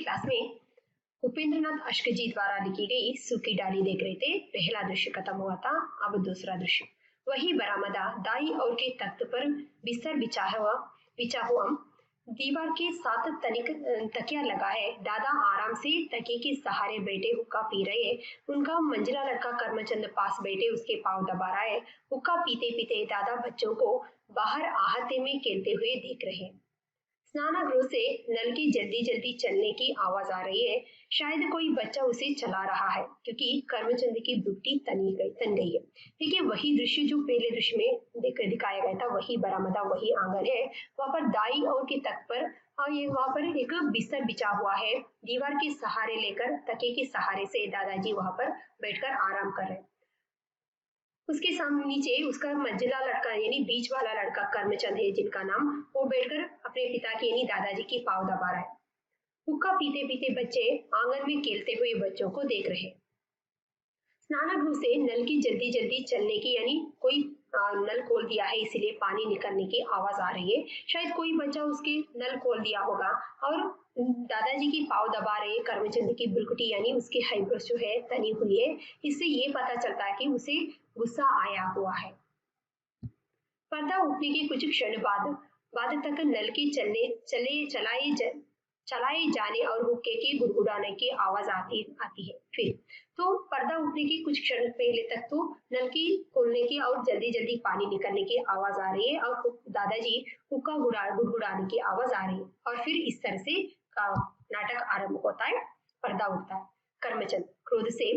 Class में उपेंद्रनाथ अश्क जी द्वारा लिखी गई सूखी डाली देख रहे थे। पहला दृश्य खत्म हुआ था, अब दूसरा दृश्य। वही बरामदा दाई और के तख्त पर बिस्तर बिछा हुआ दीवार के साथ तनिक तकिया लगा है। दादा आराम से तकिए के सहारे बैठे हुक्का पी रहे। उनका मंझला लड़का करमचंद पास बैठे उसके पांव दबा रहा है। हुक्का पीते पीते दादा बच्चों को बाहर आहते में खेलते हुए देख रहे। स्नानागृह से नल की जल्दी जल्दी चलने की आवाज आ रही है। शायद कोई बच्चा उसे चला रहा है, क्योंकि करमचंद की बुद्धि तन गई है। देखिए वही दृश्य जो पहले दृश्य में दिखाया गया था, वही बरामदा वही आंगन है। वहां पर दाई और के तख्त पर और ये वहां पर एक बिस्तर बिछा हुआ है। दीवार के सहारे लेकर तकिए के सहारे से दादाजी वहां पर बैठकर आराम कर रहे हैं। उसके सामने नीचे उसका मंझला लड़का यानी बीच वाला लड़का करमचंद है, जिनका नाम, वो बैठकर अपने पिता के यानी दादाजी की पांव दबा रहा है। हुक्का पीते पीते बच्चे आंगन में खेलते हुए बच्चों को देख रहे। स्नानागृह से नल की जल्दी जल्दी चलने की यानी कोई नल खोल दिया है, इसलिए पानी निकलने की आवाज आ रही है। शायद कोई बच्चा उसके नल खोल दिया होगा और दादाजी की पांव दबा रहे। करमचंद की बुरकुटी यानी उसकी हाइब्रोस जो है तनी हुई है। इससे ये पता चलता है कि उसे गुस्सा आया हुआ है। पर्दा उठने के कुछ क्षण बाद तक नल की चलाए जाने और हुक्के के गुड़गुड़ाने की आवाज आती है। फिर तो पर्दा उठने के कुछ क्षण पहले तक तो नल की खोलने की और जल्दी जल्दी पानी निकलने की आवाज आ रही है और दादाजी हुक्का गुड़गुड़ाने की आवाज आ रही है। और फिर इस तरह से नाटक आरंभ होता है, पर्दा उठता है। करमचंद क्रोध से,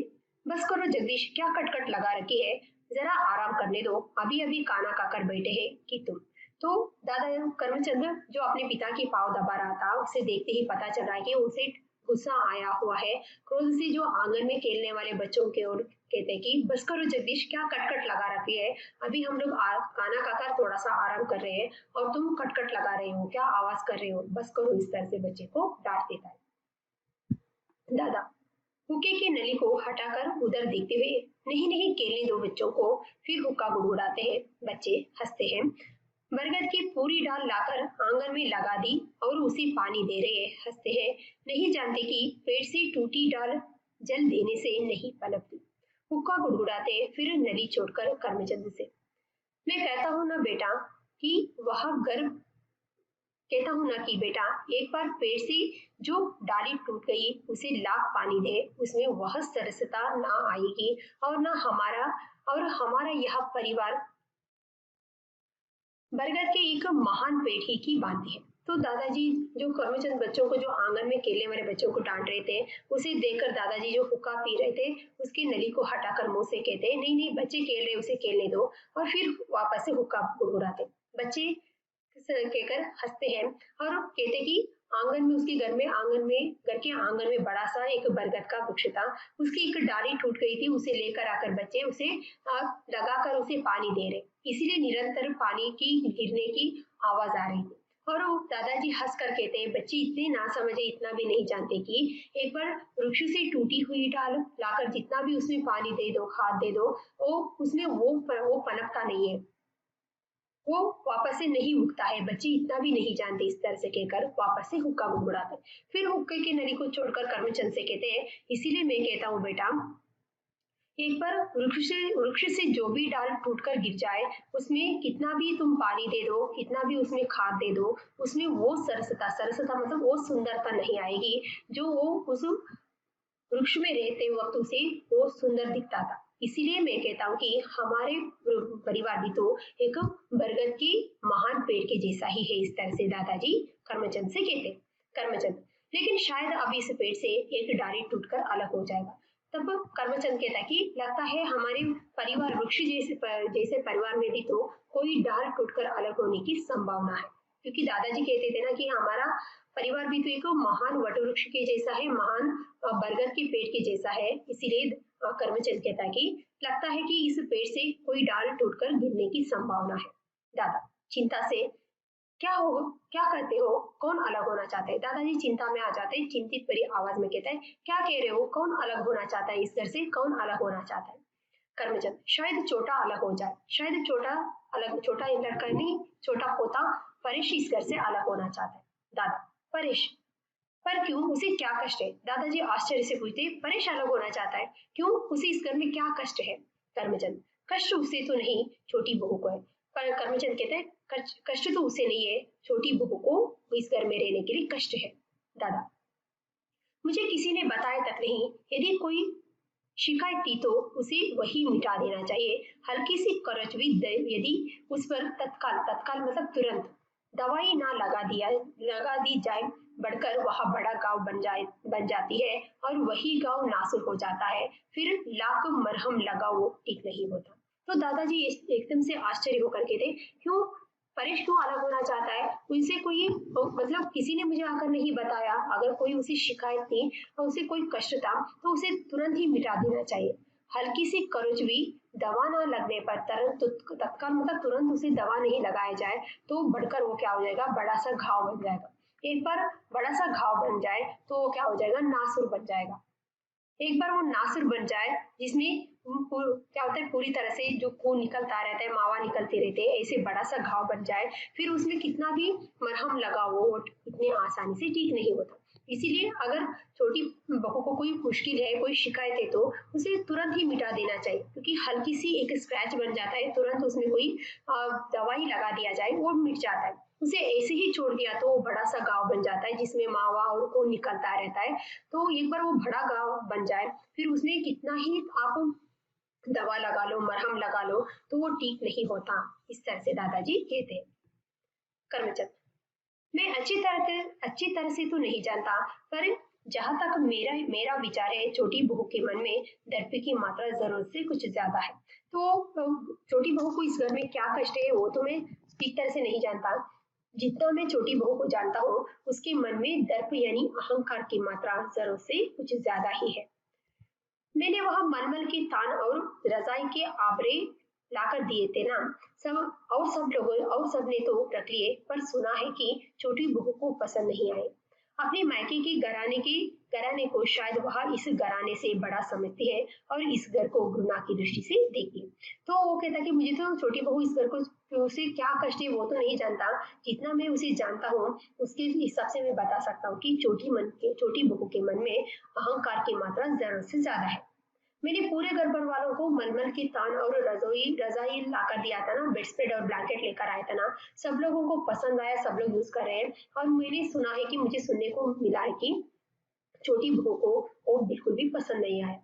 बस करो जगदीश, क्या कटकट लगा रखी है, जरा आराम करने दो, अभी अभी खाना खाकर बैठे हैं कि तुम। तो दादा करमचंद जो अपने पिता की पांव दबा रहा था, उसे देखते ही पता चल रहा है कि उसे गुस्सा आया हुआ है। क्रोध से जो आंगन में खेलने वाले बच्चों की ओर कहते हैं कि बस करो जगदीश, क्या कटकट लगा रखी है, अभी हम लोग खाना खाकर थोड़ा सा आराम कर रहे हैं और तुम कटकट लगा रहे हो, क्या आवाज कर रहे हो, बस करो। इस तरह से बच्चे को डांट देता है दादा। हुक्के की नली को हटाकर उधर देखते हुए, नहीं नहीं खेलने दो बच्चों को। फिर हुक्का गुड़गुड़ाते हैं, बच्चे हंसते हैं। बरगद की पूरी डाल लाकर आंगन में लगा दी और उसे पानी दे रहे हैं, हंसते हैं। नहीं जानते कि पेड़ से टूटी डाल जल देने से नहीं पनपती। हुक्का गुड़गुड़ाते फिर नली छोड़कर करमचंद से, मैं कहता हूँ ना बेटा कि वह गर्भ कहता हूँ ना कि बेटा एक बार पेड़ से जो डाली टूट गई उसे लाख पानी दे, उसमें वह सरसता ना आएगी और हमारा यह परिवार बरगद के एक महान पेड़ ही की बांधी है। तो दादाजी जो करमचंद बच्चों को, जो आंगन में खेलने वाले बच्चों को डांट रहे थे, उसे देखकर दादाजी जो हुक्का पी रहे थे उसकी नली को हटाकर मुंह से कहते, नहीं नहीं बच्चे खेल रहे, उसे खेलने दो। और फिर वापस से हुक्का गुड़गुड़ाते। बच्चे कहकर हंसते हैं और कहते कि आंगन में उसके घर के आंगन में बड़ा सा एक बरगद का वृक्ष था, उसकी एक डाली टूट गई थी, उसे लेकर आकर बच्चे उसे लगाकर उसे पानी दे रहे, इसीलिए निरंतर पानी की गिरने की आवाज आ रही थी। और वो दादाजी हंस कर कहते हैं, बच्चे इतने ना समझे, इतना भी नहीं जानते कि एक बार वृक्ष से टूटी हुई डाल लाकर जितना भी उसमें पानी दे दो, खाद दे दो, वो पनपता नहीं है, वो वापस से नहीं उगता है। बच्चे इतना भी नहीं जानते। इस तरह से कहकर वापस से हुक्का गुड़गुड़ाते। फिर हुक्के की नली को छोड़कर करमचंद से कहते हैं, इसीलिए मैं कहता हूँ बेटा, एक बार वृक्ष से जो भी डाल टूटकर गिर जाए, उसमें कितना भी तुम पानी दे दो, कितना भी उसमें खाद दे दो, उसमें वो सरसता मतलब वो सुंदरता नहीं आएगी जो वो उस वृक्ष में रहते वक्त उसे वो सुंदर दिखता था। इसीलिए मैं कहता हूँ कि हमारे परिवार भी तो एक बरगद की महान पेड़ के जैसा ही है। इस तरह से दादाजी करमचंद से कहते। करमचंद, लेकिन शायद अब इस पेड़ से एक डाली टूटकर अलग हो जाएगा। तब करमचंद कहता कि लगता है हमारे परिवार वृक्ष जैसे परिवार में भी तो कोई डाल टूटकर अलग होने की संभावना है, क्योंकि दादाजी कहते थे ना कि हमारा परिवार भी तो एक महान वटवृक्ष के जैसा है, महान बरगद के पेड़ के जैसा है। इसीलिए करमचंद कहता है कि लगता है कि इस पेड़ से कोई डाल टूटकर गिरने की संभावना है। दादा चिंता से, क्या कहते हो, कौन अलग होना चाहता है। दादाजी चिंता में आ जाते हैं, चिंतित भरी आवाज में कहता है, क्या कह रहे हो, कौन अलग होना चाहता है, इस घर से कौन अलग होना चाहता है। करमचंद, शायद छोटा अलग हो जाए, शायद छोटा लड़का नहीं, छोटा पोता परेश इस घर से अलग होना चाहता है। दादा, परेश पर क्यों, उसे क्या कष्ट है? दादाजी आश्चर्य से पूछते। परेश अलग होना चाहता है, क्यों, उसे इस घर में क्या कष्ट है? कर्मचंद, कष्ट उसे तो नहीं, छोटी बहू को है। पर कर्मचंद कहते हैं, कष्ट तो उसे नहीं है, छोटी बहू को इस घर में रहने के लिए कष्ट है। दादा, मुझे किसी ने बताया तक नहीं, यदि कोई शिकायत थी तो उसे वही मिटा देना चाहिए। हल्की सी करच भी यदि उस पर तत्काल तत्काल मतलब तुरंत दवाई ना लगा दी जाए, बढ़कर वह बड़ा गांव बन जाती है और वही गांव नासुर हो जाता है। फिर लाख मरहम लगाओ ठीक नहीं होता। तो दादाजी एकदम से आश्चर्य होकर के थे, क्यों, परेश क्यों अलग होना चाहता है? उनसे कोई मतलब किसी ने मुझे आकर नहीं बताया। अगर कोई उसे शिकायत थी और उसे कोई कष्ट था तो उसे तुरंत ही मिटा देना चाहिए। हल्की सी करच भी दवा ना लगने पर तत्काल मतलब तुरंत उसे दवा नहीं लगाया जाए तो बढ़कर वो क्या हो जाएगा, बड़ा सा घाव बन जाएगा। एक बार बड़ा सा घाव बन जाए तो वो क्या हो जाएगा, नासुर बन जाएगा। एक बार वो नासिर बन जाए जिसमें क्या होता है, पूरी तरह से जो खून निकलता रहता है, मावा निकलते रहते हैं, ऐसे बड़ा सा घाव बन जाए, फिर उसमें कितना भी मरहम लगाओ वो इतनी आसानी से ठीक नहीं होता। इसीलिए अगर छोटी बहू को कोई मुश्किल है, कोई शिकायत है तो उसे तुरंत ही मिटा देना चाहिए, क्योंकि हल्की सी एक स्क्रैच बन जाता है, तुरंत उसमें कोई दवाई लगा दिया जाए वो मिट जाता है। उसे ऐसे ही छोड़ दिया तो वो बड़ा सा गांव बन जाता है जिसमें मावा और खून निकलता रहता है। तो एक बार वो बड़ा गांव बन जाए, फिर उसमें कितना ही आप दवा लगा लो, मरहम लगा लो, तो वो ठीक नहीं होता। इस तरह से दादाजी कहते। कर्मचंद, मैं अच्छी तरह से तो नहीं जानता, पर जहां तक मेरा मेरा विचार है, छोटी बहू के मन में दर्प की मात्रा जरूरत से कुछ ज्यादा है। तो छोटी बहू को इस घर में क्या कष्ट है वो तो मैं ठीक तरह से नहीं जानता। जितना मैं छोटी बहू को जानता हूँ, उसके मन में दर्प यानी अहंकार की मात्रा जरूरत से कुछ ज्यादा ही है। मैंने वहां मलमल के तान और रजाई के आबरे लाकर दिए थे ना, सब ने तो रख लिए, पर सुना है कि छोटी बहू को पसंद नहीं आए। अपने मायके के घराने को शायद वह इस घराने से बड़ा समझती है और इस घर को घृणा की दृष्टि से देखती है। तो वो कहता कि मुझे तो छोटी बहू इस घर को उसे क्या कष्ट है वो तो नहीं जानता, जितना मैं उसे जानता हूँ उसके हिसाब से मैं बता सकता हूँ कि छोटी बहू के मन में अहंकार की मात्रा जरूरत से ज्यादा है। मैंने पूरे घर भर वालों को मलमल की तान और रजाई लाकर दिया था ना, बेडस्प्रेड और ब्लैंकेट लेकर आया था ना, सब लोगों को पसंद आया, सब लोग यूज कर रहे हैं। और मैंने सुना है कि मुझे सुनने को मिला है कि छोटी बहू को वो बिल्कुल भी पसंद नहीं आया।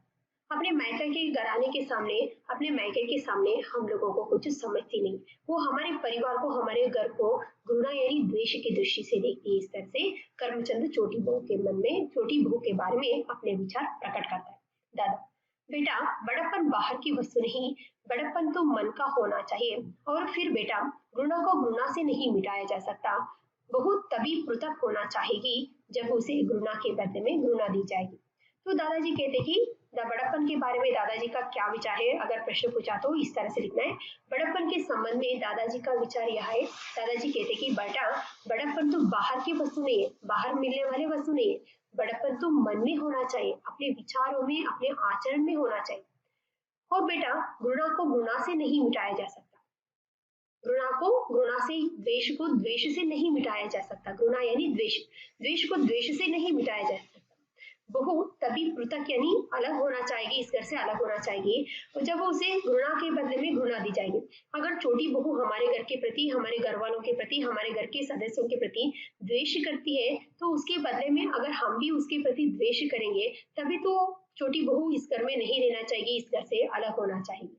अपने मायके के घराने के सामने, अपने मायके के सामने हम लोगों को कुछ समझती नहीं। वो हमारे परिवार को, हमारे घर को घृणा यानी द्वेष की दृष्टि से देखती है। इस तरह से कर्मचंद छोटी बहू के मन में, छोटी बहू के बारे में अपने विचार प्रकट करता है। दादा, बेटा, बड़प्पन बाहर की वस्तु नहीं, बड़प्पन तो मन का होना चाहिए। और फिर बेटा, घृणा को घृणा से नहीं मिटाया जा सकता। बहू तभी पृथक होना चाहेगी जब उसे घृणा के बदले में घृणा दी जाएगी। तो दादाजी कहते कि बड़प्पन के बारे में दादाजी का क्या विचार है, अगर प्रश्न पूछा तो इस तरह से लिखना है। बड़प्पन के संबंध में दादाजी का विचार यह है। दादाजी कहते कि बेटा, बड़प्पन तो बाहर की वस्तु नहीं है, बाहर मिलने वाली वस्तु नहीं है। बड़प्पन तो मन में होना चाहिए, अपने विचारों में, अपने आचरण में होना चाहिए। और बेटा, घृणा को घृणा से नहीं मिटाया जा सकता। घृणा को घृणा से, द्वेष को द्वेष से नहीं मिटाया जा सकता। घृणा यानी द्वेष, द्वेष को द्वेष से नहीं मिटाया जा सकता। बहू तभी पृथक यानी अलग होना चाहेगी, इस घर से अलग होना चाहिए, और जब उसे घृणा के बदले में घृणा दी जाएगी। अगर छोटी बहू हमारे घर के प्रति, हमारे घर वालों के प्रति, हमारे घर के सदस्यों के प्रति द्वेष करती है, तो उसके बदले में अगर हम भी उसके प्रति द्वेष करेंगे, तभी तो छोटी बहू इस घर में नहीं रहना चाहिए, इस घर से अलग होना चाहिए।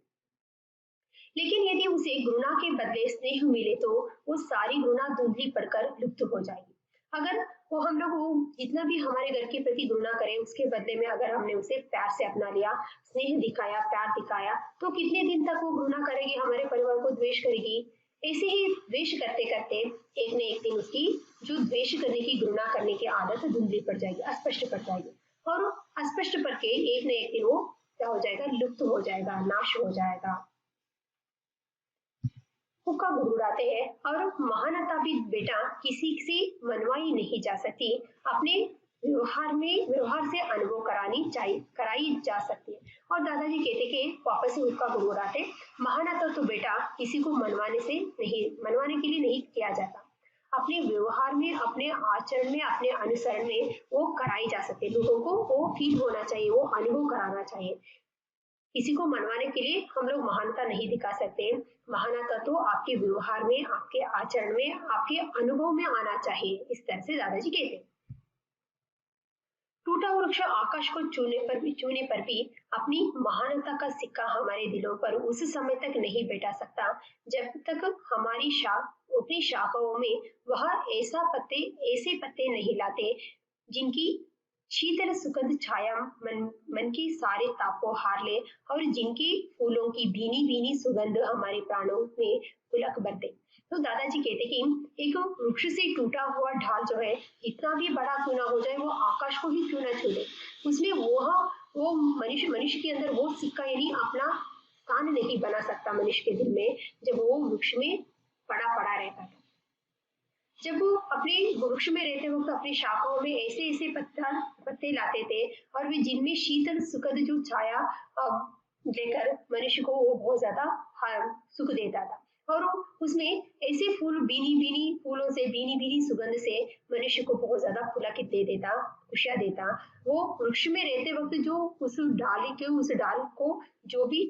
लेकिन यदि उसे घृणा के बदले स्नेह मिले तो वो सारी घृणा धुंधली पड़कर लुप्त हो जाएगी। अगर वो हम लोग वो जितना भी हमारे घर के प्रति घृणा करें, उसके बदले में अगर हमने उसे प्यार से अपना लिया, स्नेह दिखाया, प्यार दिखाया, तो कितने दिन तक वो घृणा करेगी, हमारे परिवार को द्वेष करेगी। ऐसे ही द्वेष करते करते एक न एक दिन उसकी जो द्वेष करने की, घृणा करने की आदत धुंधली पड़ जाएगी, अस्पष्ट पड़ जाएगी। और अस्पष्ट पड़ के एक न एक दिन वो क्या हो जाएगा, लुप्त हो जाएगा, नाश हो जाएगा। हुक्का गुड़गुड़ाते हैं और महानता भी बेटा किसी से मनवाई नहीं जा सकती, अपने व्यवहार से अनुभव कराई जा सकती है। और दादाजी कहते कि वापस से हुक्का गुड़गुड़ाते, महानता तो बेटा किसी को मनवाने के लिए नहीं किया जाता। अपने व्यवहार में, अपने आचरण में, अपने अनुसरण में वो कराई जा सकते, लोगों को वो फील होना चाहिए, वो अनुभव कराना चाहिए। किसी को मनवाने के लिए हम लोग महानता नहीं दिखा सकते। महानता तो आपके व्यवहार में, आपके आचरण में, आपके अनुभव में आना चाहिए, इस तरह से दादाजी कहते। टूटा वृक्ष आकाश को छूने पर भी अपनी महानता का सिक्का हमारे दिलों पर उस समय तक नहीं बैठा सकता जब तक हमारी अपनी शाखाओं में वह ऐसे पत्ते नहीं लाते जिनकी शीतल सुगंध छाया मन के सारे ताप को हार ले, और जिनके फूलों की भीनी भीनी सुगंध हमारे प्राणों में पुलक भर दे। तो दादाजी कहते कि एक वृक्ष से टूटा हुआ ढाल जो है, इतना भी बड़ा क्यों ना हो जाए, वो आकाश को ही क्यों ना छू ले, उसमें वो मनुष्य के अंदर वो सिक्का यानी अपना स्थान नहीं बना सकता मनुष्य के दिल में, जब वो वृक्ष में पड़ा पड़ा रहता था। जब वो अपने वृक्ष में रहते वक्त अपनी शाखाओं में ऐसे ऐसे पत्ते लाते थे, और वे जिनमें शीतल सुखद जो छाया लेकर मनुष्य को वो बहुत ज्यादा सुख देता था, और उसमें ऐसे फूल बीनी बीनी फूलों से, बीनी बीनी सुगंध से मनुष्य को बहुत ज्यादा पुलकित दे देता, खुशियां देता। वो वृक्ष में रहते वक्त जो उस डाल को जो भी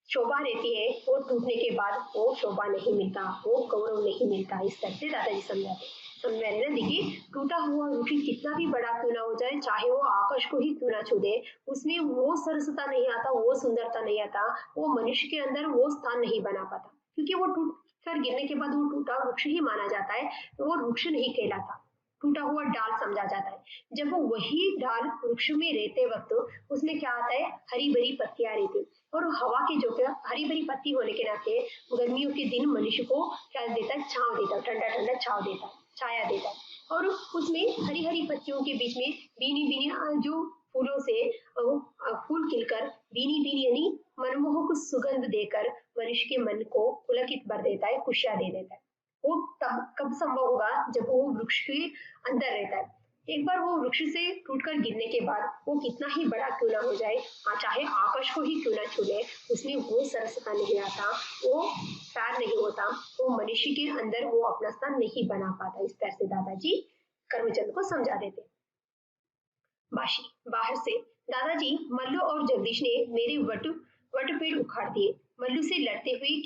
शोभा रहती है, वो टूटने के बाद वो शोभा नहीं मिलता, वो गौरव नहीं मिलता, इस तरह से दादाजी समझाते। समझ में ना, देखिए टूटा हुआ वृक्ष कितना भी बड़ा क्यों ना हो जाए, चाहे वो आकाश को ही क्यों ना छू दे, उसमें वो सरसता नहीं आता, वो सुंदरता नहीं आता, वो मनुष्य के अंदर वो स्थान नहीं बना पाता, क्योंकि वो टूट कर गिरने के बाद वो टूटा वृक्ष ही माना जाता है, तो वो वृक्ष नहीं कहलाता, टूटा हुआ डाल समझा जाता है। जब वो वही डाल वृक्ष में रहते वक्त उसमें क्या आता है, हरी भरी पत्तियां रहती, और हवा के जो क्या हरी भरी पत्ती होने के नाते गर्मियों के दिन मनुष्य को क्या देता है, छांव देता है, ठंडा ठंडा छांव देता है, छाया देता है, और उसमें हरी हरी पत्तियों के बीच में बीनी बीनी जो फूलों से फूल खिलकर बीनी बीनी यानी मनमोहक सुगंध देकर मनुष्य के मन को पुलकित भर देता है, खुशियां दे देता है। वो तब कब संभव होगा, जब वो वृक्ष के अंदर रहता है। एक बार वो वृक्ष से टूटकर गिरने के बाद वो कितना ही बड़ा क्यों ना हो जाए, चाहे आकाश को ही क्यों ना छू ले, उसमें वो सरसता नहीं आता, वो प्यार नहीं होता, वो मनुष्य के अंदर वो अपना स्थान नहीं बना पाता। इस तरह से दादाजी कर्मचंद को समझा देते। बाशी बाहर से, दादाजी, मल्लू और जगदीश ने मेरे वट पेड़ उखाड़ दिए। मल्लू से लड़ते हुए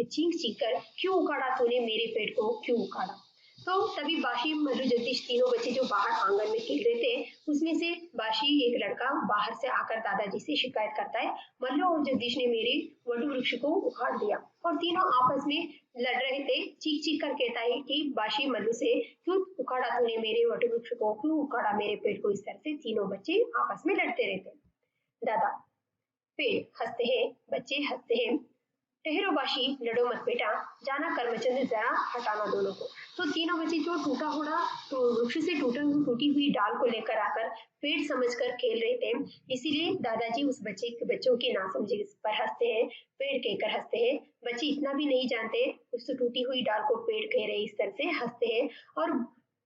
चीख चीख कर, क्यों उखाड़ा तूने मेरे पेड़ को, क्यों उखाड़ा? तो तभी बाशी, मल्लू, जगदीश तीनों बच्चे जो बाहर आंगन में खेल रहे थे, उसमें से बाशी एक लड़का बाहर से आकर दादाजी से शिकायत करता है, मल्लू और जगदीश ने मेरे वट वृक्ष को उखाड़ दिया। और तीनों आपस में लड़ रहे थे, चीख चीख कर कहता है कि बाशी मल्लू से, क्यों उखाड़ा तूने मेरे वट वृक्ष को, क्यों उखाड़ा मेरे पेड़ को? इस तरह से तीनों बच्चे आपस में लड़ते रहते। दादा, पेड़ हंसते हैं, बच्चे हंसते हैं, ठहरो बाशी, लड़ो मत बेटा, जाना कर्मचंद, जरा हटाना दोनों को। तो तीनों बच्चे जो तो वृक्ष से टूटी हुई डाल को लेकर आकर पेड़ समझकर खेल रहे थे, इसीलिए दादाजी उस बच्चों के नासमझी पर हंसते हैं, पेड़ कहकर हंसते हैं। बच्चे इतना भी नहीं जानते, उस टूटी हुई डाल को पेड़ कह रहे, इस तरह से हंसते हैं। और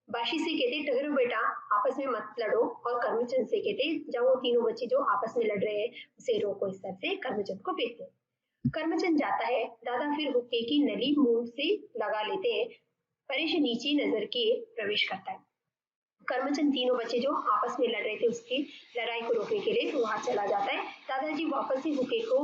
बाशी से कहते, ठहरो बेटा, आपस में मत लड़ो, और कर्मचंद से कहते, जाओ तीनों बच्चे जो आपस में लड़ रहे हैं उसे रोको। इस तरह से कर्मचंद को कहते। कर्मचंद जाता है, दादा फिर हुक्के की नली मुंह से लगा लेते हैं। परेश नीचे नजर किए प्रवेश करता है। कर्मचंद तीनों बच्चे जो आपस में लड़ रहे थे उसकी लड़ाई को रोकने के लिए वहां चला जाता है। दादाजी वापस से हुक्के को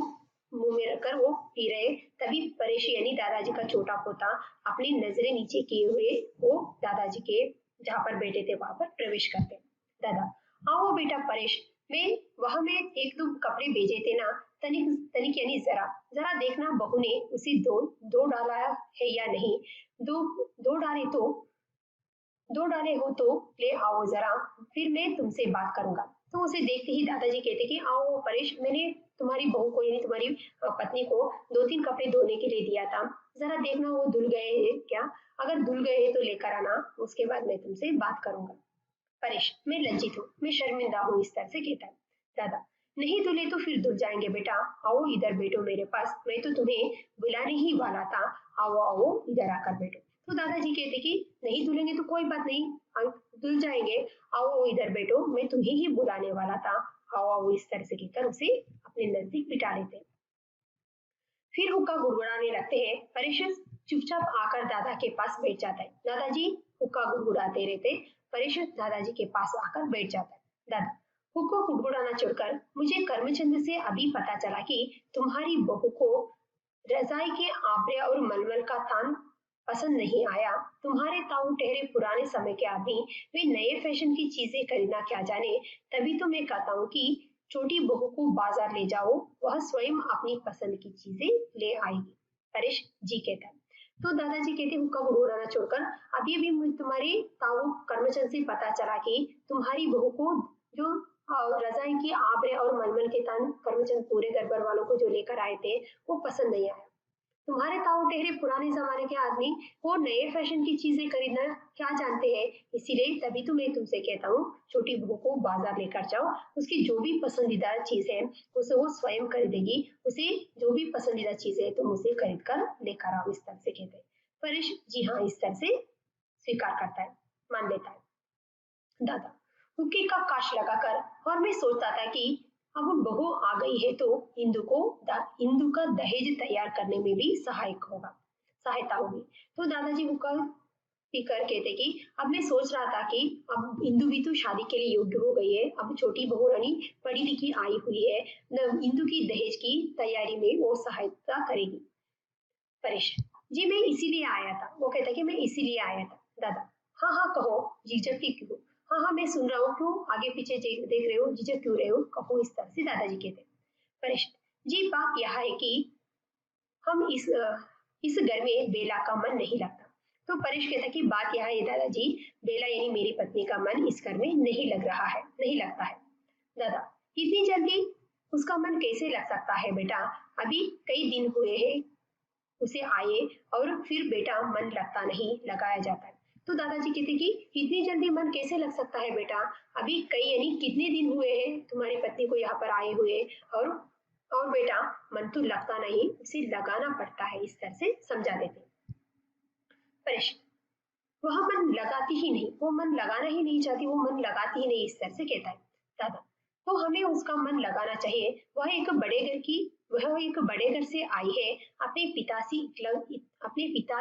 मुंह में रखकर वो पी रहे, तभी परेश यानी दादाजी का छोटा पोता अपनी नजरें नीचे किए हुए वो दादाजी के जहाँ पर बैठे थे वहां पर प्रवेश करते। दादा, आओ बेटा परेश, मैं एक दो कपड़े भेजे थे ना, तनिक तनिक यानी जरा जरा देखना बहू ने उसे दो डाला है या नहीं, दो दो डाले हो तो ले आओ जरा, फिर मैं तुमसे बात करूंगा। तो उसे देखते ही दादाजी कहते कि आओ परेश, मैंने तुम्हारी बहू को यानी तुम्हारी पत्नी को 2-3 कपड़े धोने के लिए दिया था, जरा देखना वो धुल गए हैं क्या, अगर धुल गए हैं तो लेकर आना, उसके बाद मैं तुमसे बात करूंगा। परेश, मैं लज्जित हूँ, मैं शर्मिंदा हूँ, इस तरह से कहता है। दादा, नहीं धुले तो फिर धुल जाएंगे बेटा, आओ इधर बैठो मेरे पास, मैं तो तुम्हें बुलाने ही वाला था, आओ आओ इधर आकर बैठो। तो दादाजी कहते कि नहीं धुलेंगे तो कोई बात नहीं, धुल जाएंगे, आओ इधर बैठो, मैं तुम्हें ही बुलाने वाला था, आओ आओ, इस तरह से कहकर उसे अपने नजदीक बिठा लेते हैं। फिर हुक्का गुड़गुड़ाने लगते हैं। परेश चुपचाप आकर दादा के पास बैठ जाता है। दादाजी हुक्का गुड़गुड़ाते रहते। परेश दादाजी के पास आकर बैठ जाता है। दादा, हुक्का गुड़गुड़ाना छोड़कर मुझे करमचंद से अभी पता चला कि तुम्हारी बहू को रजाई के आबरे और मलमल का तान पसंद नहीं आया। तुम्हारे ताऊ ठहरे पुराने समय के आदमी, वे नए फैशन की चीजें खरीदना क्या जाने। तभी तो मैं कहता हूँ कि छोटी बहू को बाजार ले जाओ, वह स्वयं अपनी पसंद की चीजें ले आएगी। परेश जी कहता है। तो दादाजी कहते हुक्का गुड़गुड़ाना छोड़कर अभी भी तुम्हारे ताऊ करमचंद से पता चला कि तुम्हारी बहू को जो रजाई की आबरे और मलमल के तान करमचंद पूरे गड़बड़ वालों को जो लेकर आए थे वो पसंद नहीं आया। तुम्हारे ताऊ ठहरे पुराने जमाने के आदमी, वो नए फैशन की चीजें खरीदना क्या जानते हैं। इसीलिए तभी तो मैं तुमसे कहता हूँ छोटी बहू को बाजार लेकर जाओ, उसकी जो भी पसंदीदा चीज है उसे वो स्वयं खरीदेगी। उसे जो भी पसंदीदा चीज है तुम उसे खरीद कर लेकर आओ। इस तरह से कहते हैं। परेश जी हाँ इस तरह से स्वीकार करता है, मान लेता है। दादा, हुक्के का काश लगाकर और मैं सोचता था कि अब बहू आ गई है तो इंदु का दहेज तैयार करने में भी सहायता होगी। तो दादाजी हुक्का पीकर कहते कि अब मैं सोच रहा था कि अब इंदु भी तो शादी के लिए योग्य हो गई है, अब छोटी बहू रानी पढ़ी लिखी आई हुई है, इंदु की दहेज की तैयारी में वो सहायता करेगी। परेश जी मैं इसीलिए आया था। वो कहता कि मैं इसीलिए आया था। दादा, हाँ हाँ कहो, झिझक क्यों। हाँ हाँ मैं सुन रहा हूँ, क्यों आगे पीछे देख रहे हो, झिझक क्यों रहे हो, कहो। इस तरह से दादाजी कहते। परेश जी बात यह है कि हम इस घर में बेला का मन नहीं लगता। तो परेश कहता कि बात यह है दादाजी, बेला यानी मेरी पत्नी का मन इस घर में नहीं लग रहा है, नहीं लगता है। दादा, इतनी जल्दी उसका मन कैसे लग सकता है बेटा, अभी कई दिन हुए हैं उसे आए और फिर बेटा मन लगता नहीं, लगाया जाता है। तो दादाजी कहते कि इतनी जल्दी मन कैसे लग सकता है बेटा, अभी कई यानी कितने दिन हुए हैं तुम्हारी पत्नी को यहाँ पर आए हुए, और बेटा मन तो लगता नहीं, उसे लगाना पड़ता है। इस तरह से समझा देते। परेश, वह मन लगाती ही नहीं, वो मन लगाना ही नहीं चाहती, वो मन लगाती ही नहीं। इस तरह से कहता है। दादा, तो हमें उसका मन लगाना चाहिए। वह एक बड़े घर से आई है, अपने पिता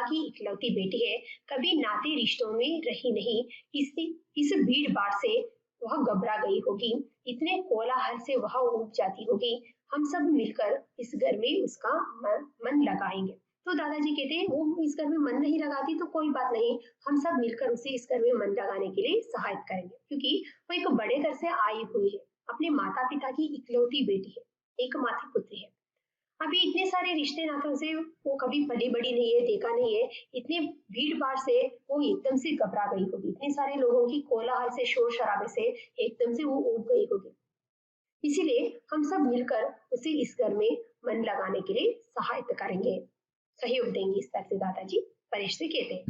की इकलौती बेटी है, कभी नाते रिश्तों में रही नहीं। इस भीड़ भाड़ से वह घबरा गई होगी, इतने कोलाहल से वह ऊब जाती होगी। हम सब मिलकर इस घर में उसका मन लगाएंगे। तो दादाजी कहते हैं वो इस घर में मन नहीं लगाती तो कोई बात नहीं, हम सब मिलकर उसे इस घर में मन लगाने के लिए सहायता करेंगे, क्योंकि वो एक बड़े घर से आई हुई है, अपने माता पिता की इकलौती बेटी है, एकमात्र पुत्री है। अभी इतने सारे रिश्ते नातों से वो कभी पली बड़ी नहीं है, देखा नहीं है, इतने भीड़ भाड़ से वो एकदम से घबरा गई होगी, इतने सारे लोगों की कोलाहल से शोर शराबे से एकदम से वो ऊब गई होगी। इसीलिए हम सब मिलकर उसे इस घर में मन लगाने के लिए सहायता करेंगे, सहयोग देंगे। इस तरह से दादाजी परेश से कहते हैं।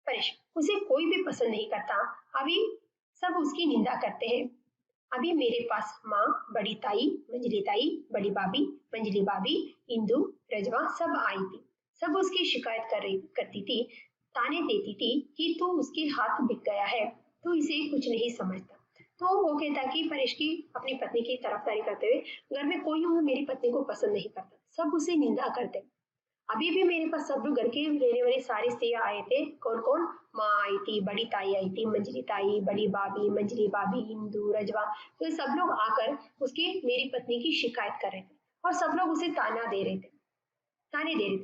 परेश, उसे कोई भी पसंद नहीं करता, अभी सब उसकी निंदा करते हैं। अभी मेरे पास माँ, बड़ी ताई, मंजली ताई, बड़ी भाभी, मंजली भाभी, इंदु, रजवा सब आई थी। सब उसकी शिकायत करती थी, ताने देती थी कि तू उसके हाथ बिक गया है, तू इसे कुछ नहीं समझता। तो वो कहता कि परेश की अपनी पत्नी की तरफदारी करते हुए, घर में कोई मेरी पत्नी को पसंद नहीं करता, सब उसे निंदा करते। अभी भी मेरे पास सब लोग घर के रहने वाले सारे स्त्रियां आए थे। कौन कौन? माँ आई थी, बड़ी ताई आई थी, मंजली ताई, बड़ी भाभी, मंजली भाभी, इंदु, रजवा, तो सब लोग आकर उसकी मेरी पत्नी की शिकायत कर रहे थे और सब लोग उसे ताने दे रहे थे।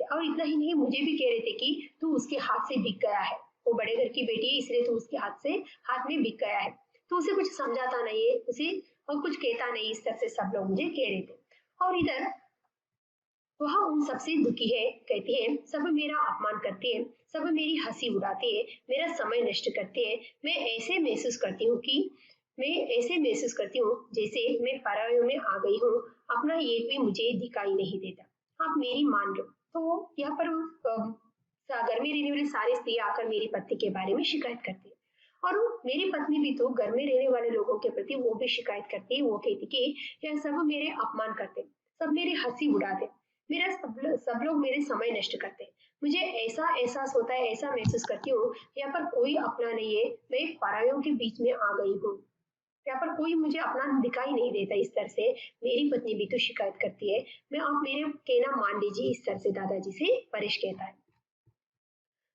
और इतना ही नहीं, मुझे भी कह रहे थे कि तू उसके हाथ से बिक गया है, वो बड़े घर की बेटी है इसलिए तू उसके हाथ में बिक गया है, तो उसे कुछ समझाता नहीं है, उसे और कुछ कहता नहीं। इस तरह से सब लोग मुझे कह रहे थे। और इधर वह उन सबसे दुखी है, कहती है सब मेरा अपमान करते हैं, सब मेरी हंसी उड़ाते हैं, मेरा समय नष्ट करते हैं। मैं ऐसे महसूस करती हूँ जैसे मैं परायों में आ गई हूँ, अपना एक भी मुझे दिखाई नहीं देता। आप मेरी मान लो। तो यहाँ पर घर में रहने वाले सारे स्त्री आकर मेरी पत्नी के बारे में शिकायत करती है, और मेरी पत्नी भी तो घर में रहने वाले लोगों के प्रति वो भी शिकायत करती है। वो कहती कि यह सब मेरे अपमान करते, सब मेरी हंसी उड़ाते, मेरा सब लोग मेरे समय नष्ट करते। मुझे ऐसा एहसास होता है, ऐसा महसूस करती हूँ यहाँ पर कोई अपना नहीं है, मैं परायों के बीच में आ गई हूँ। यहाँ पर कोई मुझे अपना दिखाई नहीं देता इस तरह से, मेरी पत्नी भी तो शिकायत करती है, मैं आप मेरे कहना मान लीजिए, इस तरह से दादाजी से परेश कहता है।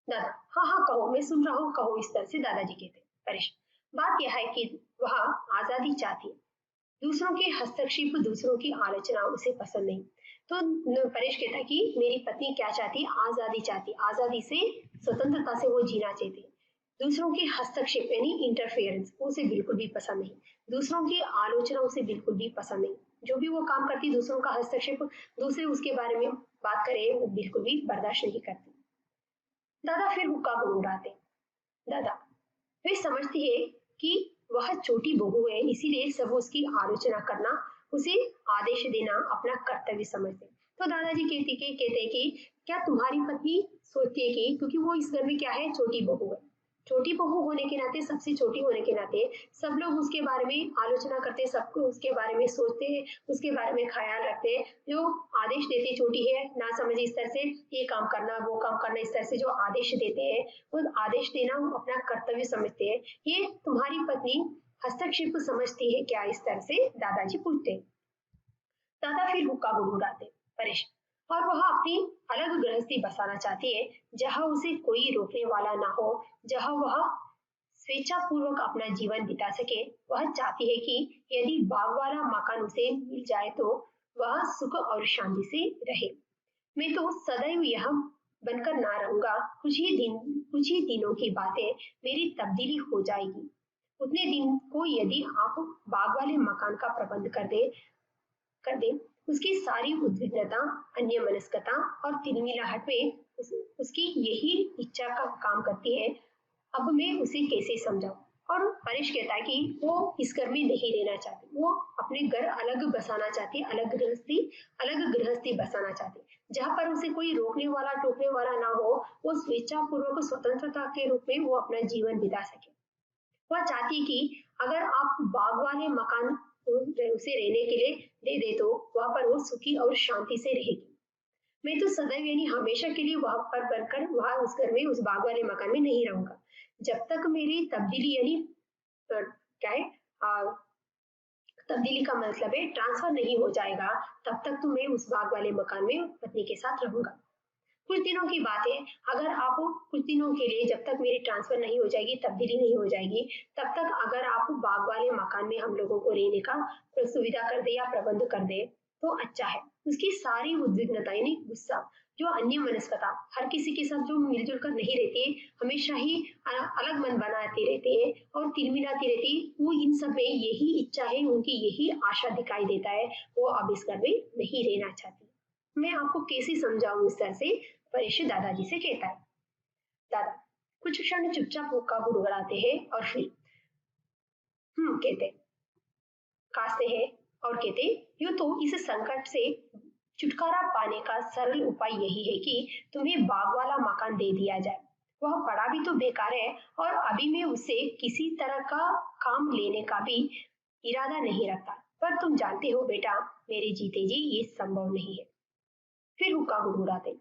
दादा, हाँ हाँ कहो, मैं सुन रहा हूँ, कहो, इस तरह से दादाजी कहते हैं। परेश, बात यह है कि वह आजादी चाहती है, दूसरों के हस्तक्षेप, दूसरों की आलोचना उसे पसंद नहीं। तो परेश कहता है कि मेरी पत्नी क्या चाहती है, आजादी चाहती है, आजादी से, स्वतंत्रता से वो जीना चाहती है। दूसरों के हस्तक्षेप यानी इंटरफेरेंस उसे बिल्कुल भी पसंद नहीं, दूसरों की आलोचना उसे बिल्कुल भी पसंद नहीं। जो भी वो काम करती, दूसरों का हस्तक्षेप, दूसरे उसके बारे में बात करे, वो बिल्कुल भी बर्दाश्त नहीं करती। दादा फिर हुक्का गुड़गुड़ाते। दादा, वे समझती है कि वह छोटी बहू है, इसीलिए सब उसकी आलोचना करना, उसे आदेश देना अपना कर्तव्य समझते। तो दादाजी कहते हैं कि क्या तुम्हारी पत्नी सोचती है कि क्योंकि वो इस घर में क्या है, छोटी बहू है, छोटी बहू होने के नाते, सबसे छोटी होने के नाते सब लोग उसके बारे में आलोचना करते, सबको उसके बारे में सोचते हैं, उसके बारे में ख्याल रखते हैं, जो आदेश देते, छोटी है ना समझ, इस तरह से ये काम करना, वो काम करना, इस तरह से जो आदेश देते हैं, वो आदेश देना वो अपना कर्तव्य समझते हैं। ये तुम्हारी पत्नी हस्तक्षेप समझती है क्या, इस तरह से दादाजी पूछते हैं। दादा फिर हुक्का गुड़गुड़ाते। परेश, और वह अपनी अलग गृहस्थी बसाना चाहती है, जहां उसे कोई रोकने वाला ना हो, जहां वह स्वेच्छा पूर्वक अपना जीवन बिता सके। वह चाहती है कि यदि बाग वाला मकान उसे मिल जाए तो वह सुख और शांति से रहे। मैं तो सदैव यह बनकर ना रहूंगा, कुछ ही दिनों की बात है, मेरी तब्दीली हो जाएगी। उतने दिन को यदि आप बाग वाले मकान का प्रबंध कर दे, उसकी सारी उद्विग्नता, अन्यमनस्कता और तिलमिलाहट में उसकी यही इच्छा का काम करती है। अब मैं उसे कैसे समझाऊं? और परेश कहता है कि वो इस घर में नहीं रहना चाहती, वो अपने घर अलग बसाना चाहती है, अलग गृहस्थी बसाना चाहती है, जहां पर उसे कोई रोकने वाला टोकने वाला ना हो, वो स्वेच्छा पूर्वक स्वतंत्रता के रूप में वो अपना जीवन बिता सके। वह चाहती कि अगर आप बाग वाले मकान उसे रहने के लिए दे दे तो वहां पर वो सुखी और शांति से रहेगी। मैं तो सदैव यानी हमेशा के लिए वहां पर बनकर वहां उस घर में, उस बाग वाले मकान में नहीं रहूंगा। जब तक मेरी तब्दीली यानी क्या है, तब्दीली का मतलब है ट्रांसफर नहीं हो जाएगा, तब तक तो मैं उस बाग वाले मकान में पत्नी के साथ रहूंगा। कुछ दिनों की बात है, अगर आप कुछ दिनों के लिए, जब तक मेरी ट्रांसफर नहीं हो जाएगी, तब्दीली नहीं हो जाएगी, तब तक अगर आप बाग वाले मकान में हम लोगों को रहने का सुविधा कर दे या प्रबंध कर दे तो अच्छा है। उसकी सारी उद्विग्नता यानी गुस्सा, जो अन्य मनस्कता, हर किसी के साथ जो मिलजुल कर नहीं रहती है, हमेशा ही अलग मन बनाती रहती है और तिलमिलाती रहती है, वो इन सब में यही इच्छा है, उनकी यही आशा दिखाई देता है, वो अब इस घर में नहीं रहना चाहती। मैं आपको कैसे समझाऊं, इस तरह से परेश दादाजी से कहता है। दादा कुछ क्षण चुपचाप हुक्का गुड़गुड़ाते हैं और फिर कहते, कांसते हैं और कहते, यूं तो इस संकट से छुटकारा पाने का सरल उपाय यही है कि तुम्हें बाग वाला मकान दे दिया जाए। वह पड़ा भी तो बेकार है और अभी मैं उससे किसी तरह का काम लेने का भी इरादा नहीं रखता, पर तुम जानते हो बेटा, मेरे जीते जी ये संभव नहीं है। फिर हुक्का गुड़गुड़ाते।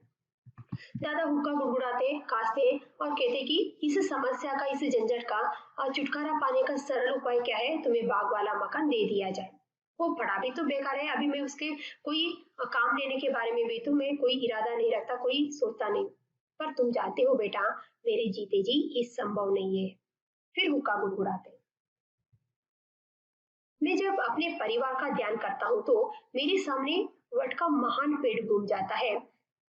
दादा हुक्का गुड़गुड़ाते, कांसते और कहते कि इस समस्या का, इस झंझट का छुटकारा पाने का सरल उपाय क्या है, तुम्हें बाग वाला मकान दे दिया जाए। वो पढ़ा भी तो बेकार है, अभी मैं उसके कोई काम लेने के बारे में भी तो मैं कोई इरादा नहीं रखता, कोई सोचता नहीं, पर तुम जानते हो बेटा, मेरे जीते जी ये संभव नहीं है। फिर हुक्का गुड़गुड़ाते। मैं जब अपने परिवार का ध्यान करता हूँ तो मेरे सामने वट का महान पेड़ घूम जाता है,